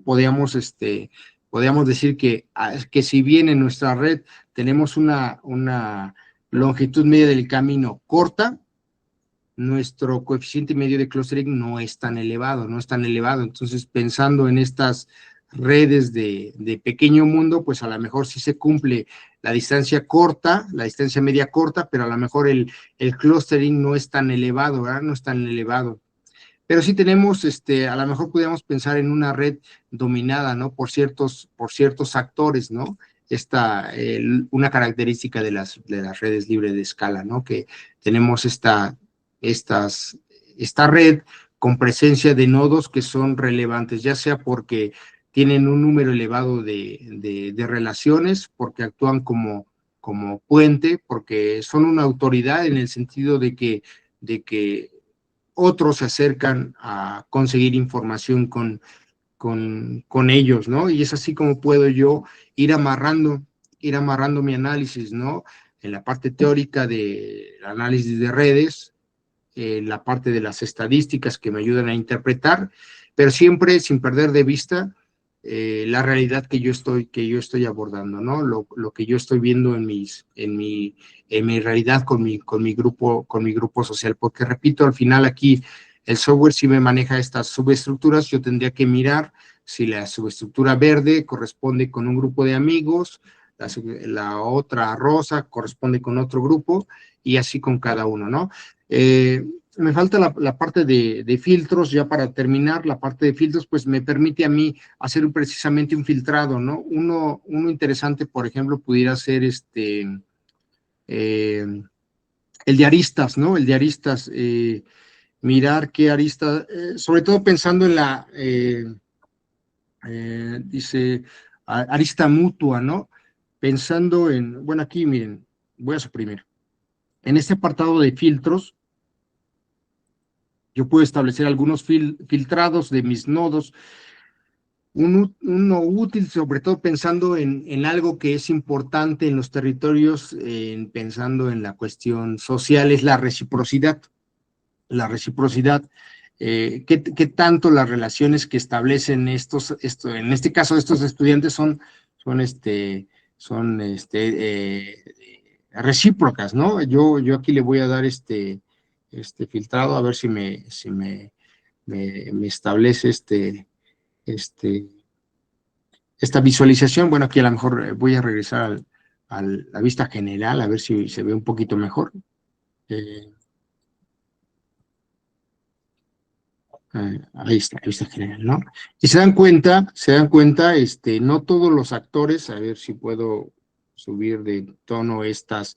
Speaker 1: podríamos decir que si bien en nuestra red tenemos una longitud media del camino corta, nuestro coeficiente medio de clustering no es tan elevado, Entonces, pensando en estas redes de pequeño mundo, pues a lo mejor sí se cumple la distancia corta, la distancia media corta, pero a lo mejor el clustering no es tan elevado, ¿verdad? No es tan elevado. Pero sí tenemos, a lo mejor podríamos pensar en una red dominada, ¿no? Por ciertos actores, ¿no? Una característica de las redes libres de escala, ¿no? Que tenemos esta red con presencia de nodos que son relevantes, ya sea porque tienen un número elevado de relaciones, porque actúan como puente, porque son una autoridad en el sentido de que otros se acercan a conseguir información con ellos, ¿no? Y es así como puedo yo ir amarrando mi análisis, ¿no? En la parte teórica del análisis de redes, la parte de las estadísticas que me ayudan a interpretar, pero siempre sin perder de vista la realidad que yo estoy abordando, ¿no? Lo que yo estoy viendo en mi realidad con mi grupo social, porque repito, al final aquí el software sí me maneja estas subestructuras. Yo tendría que mirar si la subestructura verde corresponde con un grupo de amigos, la otra rosa corresponde con otro grupo, y así con cada uno, ¿no? Me falta la parte de filtros. Ya para terminar, la parte de filtros, pues me permite a mí hacer precisamente un filtrado, ¿no? Uno interesante, por ejemplo, pudiera ser el de aristas, ¿no? El de aristas, mirar qué aristas, sobre todo pensando en dice, arista mutua, ¿no? Pensando bueno, aquí miren, voy a suprimir. En este apartado de filtros, yo puedo establecer algunos filtrados de mis nodos. Uno útil, sobre todo pensando en algo que es importante en los territorios, pensando en la cuestión social, es la reciprocidad. La reciprocidad, ¿qué tanto las relaciones que establecen en este caso estos estudiantes son recíprocas, ¿no? Yo aquí le voy a dar este filtrado, a ver si me establece esta visualización. Bueno, aquí a lo mejor voy a regresar a la vista general, a ver si se ve un poquito mejor. ahí está, vista general, ¿no? Y no todos los actores, a ver si puedo subir de tono estos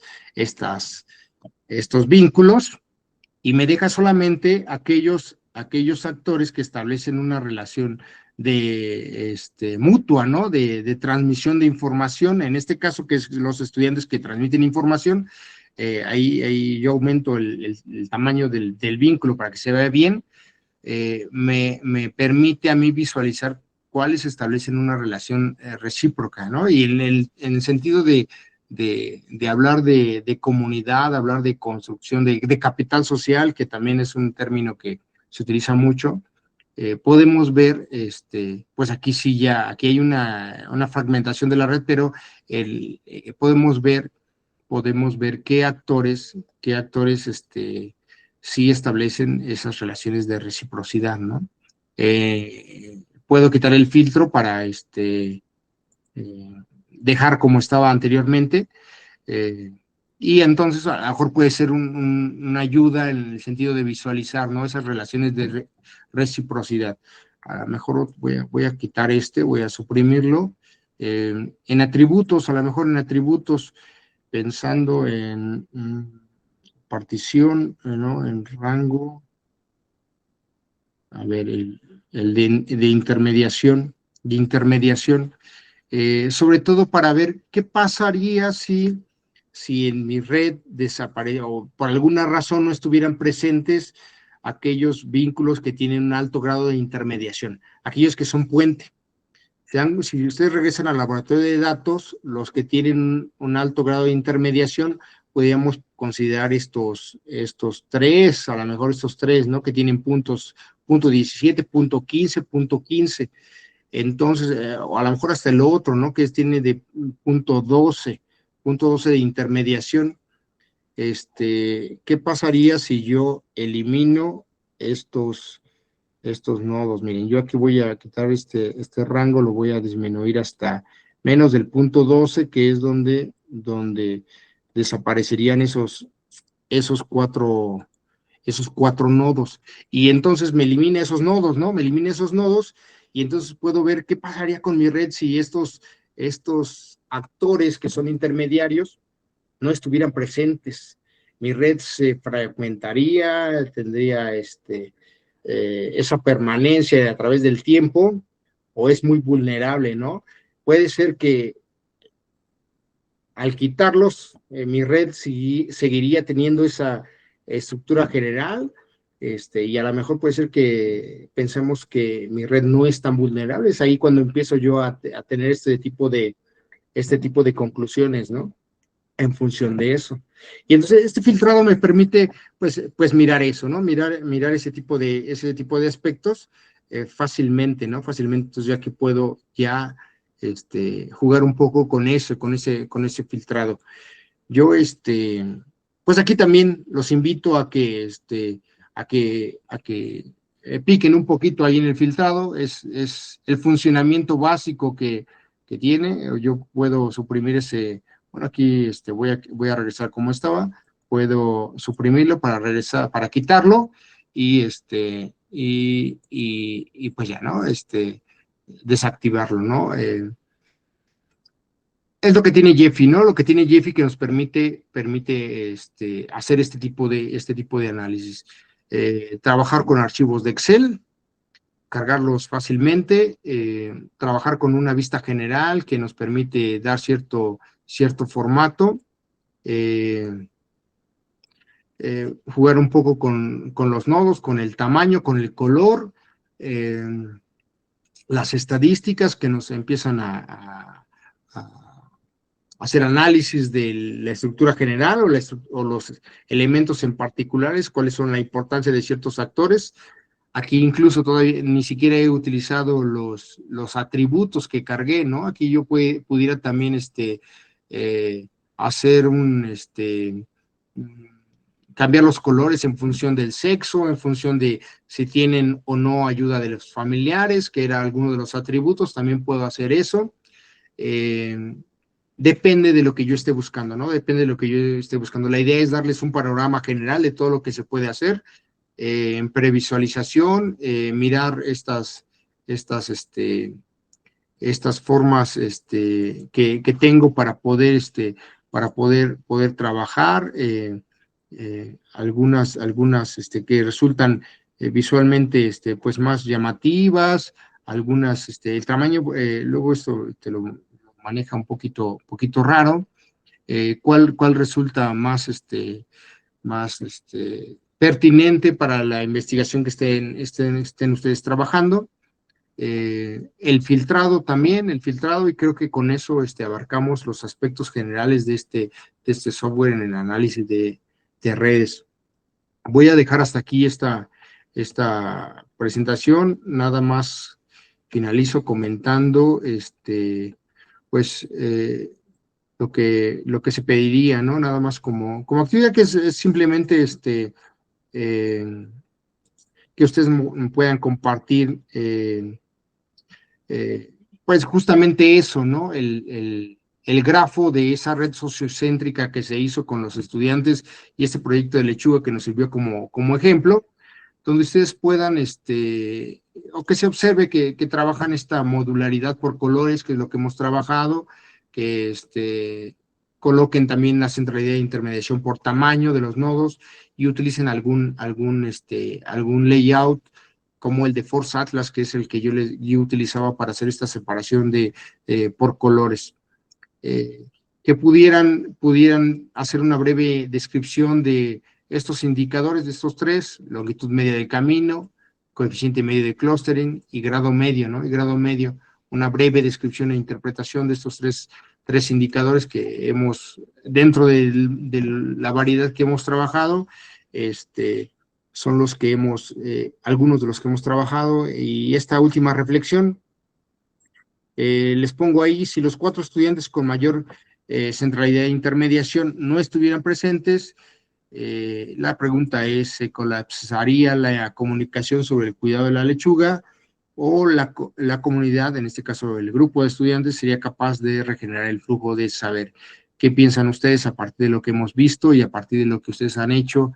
Speaker 1: vínculos, y me deja solamente aquellos actores que establecen una relación de mutua, ¿no? De transmisión de información, en este caso que es los estudiantes que transmiten información, ahí yo aumento el tamaño del vínculo para que se vea bien, me permite a mí visualizar cuáles establecen una relación recíproca, ¿no? Y en el sentido de hablar de comunidad, hablar de construcción, de capital social, que también es un término que se utiliza mucho, podemos ver, pues aquí sí ya, aquí hay una fragmentación de la red, pero podemos ver qué actores, sí establecen esas relaciones de reciprocidad, ¿no? Puedo quitar el filtro para dejar como estaba anteriormente, y entonces a lo mejor puede ser una ayuda en el sentido de visualizar, ¿no? Esas relaciones de reciprocidad. A lo mejor voy a quitar voy a suprimirlo. En atributos, a lo mejor en atributos, pensando en partición, ¿no? En rango, a ver, el de intermediación, sobre todo para ver qué pasaría si en mi red desaparece o por alguna razón no estuvieran presentes aquellos vínculos que tienen un alto grado de intermediación, aquellos que son puente. Si ustedes regresan al laboratorio de datos, los que tienen un alto grado de intermediación, podríamos considerar estos tres, a lo mejor estos tres, ¿no? Que tienen puntos, punto 17, punto 15, punto 15. Entonces, o a lo mejor hasta el otro, ¿no? Que tiene de punto 12 de intermediación. ¿Qué pasaría si yo elimino estos nodos? Miren, yo aquí voy a quitar este rango, lo voy a disminuir hasta menos del punto 12, que es donde desaparecerían esos cuatro nodos. Y entonces me elimina esos nodos, ¿no? Me elimina esos nodos, y entonces puedo ver qué pasaría con mi red si estos actores que son intermediarios no estuvieran presentes. Mi red se fragmentaría, tendría esa permanencia a través del tiempo, o es muy vulnerable, ¿no? Puede ser que al quitarlos, mi red seguiría teniendo esa estructura general, y a lo mejor puede ser que pensemos que mi red no es tan vulnerable. Es ahí cuando empiezo yo a tener este tipo de conclusiones, ¿no? En función de eso. Y entonces este filtrado me permite pues mirar eso, ¿no? Mirar ese tipo de aspectos fácilmente, ¿no? Fácilmente, entonces ya que puedo jugar un poco con eso, con ese filtrado. Yo pues aquí también los invito a que piquen un poquito ahí en el filtrado. Es el funcionamiento básico que tiene. Yo puedo suprimir ese. Bueno, aquí voy a regresar como estaba. Puedo suprimirlo para regresar, para quitarlo, y pues ya, ¿no? Desactivarlo, ¿no? Es lo que tiene Gephi, ¿no? Lo que tiene Gephi, que nos permite hacer este tipo de análisis. Trabajar con archivos de Excel, cargarlos fácilmente, trabajar con una vista general que nos permite dar cierto formato, jugar un poco con los nodos, con el tamaño, con el color, las estadísticas que nos empiezan a hacer análisis de la estructura general o los elementos en particulares, cuáles son la importancia de ciertos actores. Aquí incluso todavía ni siquiera he utilizado los atributos que cargué, ¿no? Aquí yo pudiera también hacer cambiar los colores en función del sexo, en función de si tienen o no ayuda de los familiares, que era alguno de los atributos. También puedo hacer eso. Depende de lo que yo esté buscando, ¿no? Depende de lo que yo esté buscando. La idea es darles un panorama general de todo lo que se puede hacer. en previsualización, mirar estas formas que tengo para poder, poder trabajar, algunas que resultan visualmente pues más llamativas, algunas, el tamaño, luego esto te lo maneja un poquito raro, cuál resulta más, más pertinente para la investigación que estén ustedes trabajando. El filtrado también, y creo que con eso abarcamos los aspectos generales de este software en el análisis de redes. Voy a dejar hasta aquí esta presentación, nada más finalizo comentando pues lo que se pediría, ¿no? Nada más como actividad, que es simplemente que ustedes puedan compartir pues justamente eso, ¿no? El grafo de esa red sociocéntrica que se hizo con los estudiantes y este proyecto de lechuga que nos sirvió como ejemplo, donde ustedes puedan, o que se observe que trabajan esta modularidad por colores, que es lo que hemos trabajado, que coloquen también la centralidad de intermediación por tamaño de los nodos y utilicen algún layout como el de Force Atlas, que es el que yo utilizaba para hacer esta separación por colores. Que pudieran hacer una breve descripción de estos indicadores, de estos tres: longitud media de camino, coeficiente medio de clustering y grado medio, ¿no? Y grado medio, una breve descripción e interpretación de estos tres indicadores que hemos, dentro de la variedad que hemos trabajado, son los que algunos de los que hemos trabajado. Y esta última reflexión, les pongo ahí: si los 4 estudiantes con mayor centralidad de intermediación no estuvieran presentes, la pregunta es: ¿se colapsaría la comunicación sobre el cuidado de la lechuga, o la comunidad, en este caso el grupo de estudiantes, sería capaz de regenerar el flujo de saber? ¿Qué piensan ustedes a partir de lo que hemos visto y a partir de lo que ustedes han hecho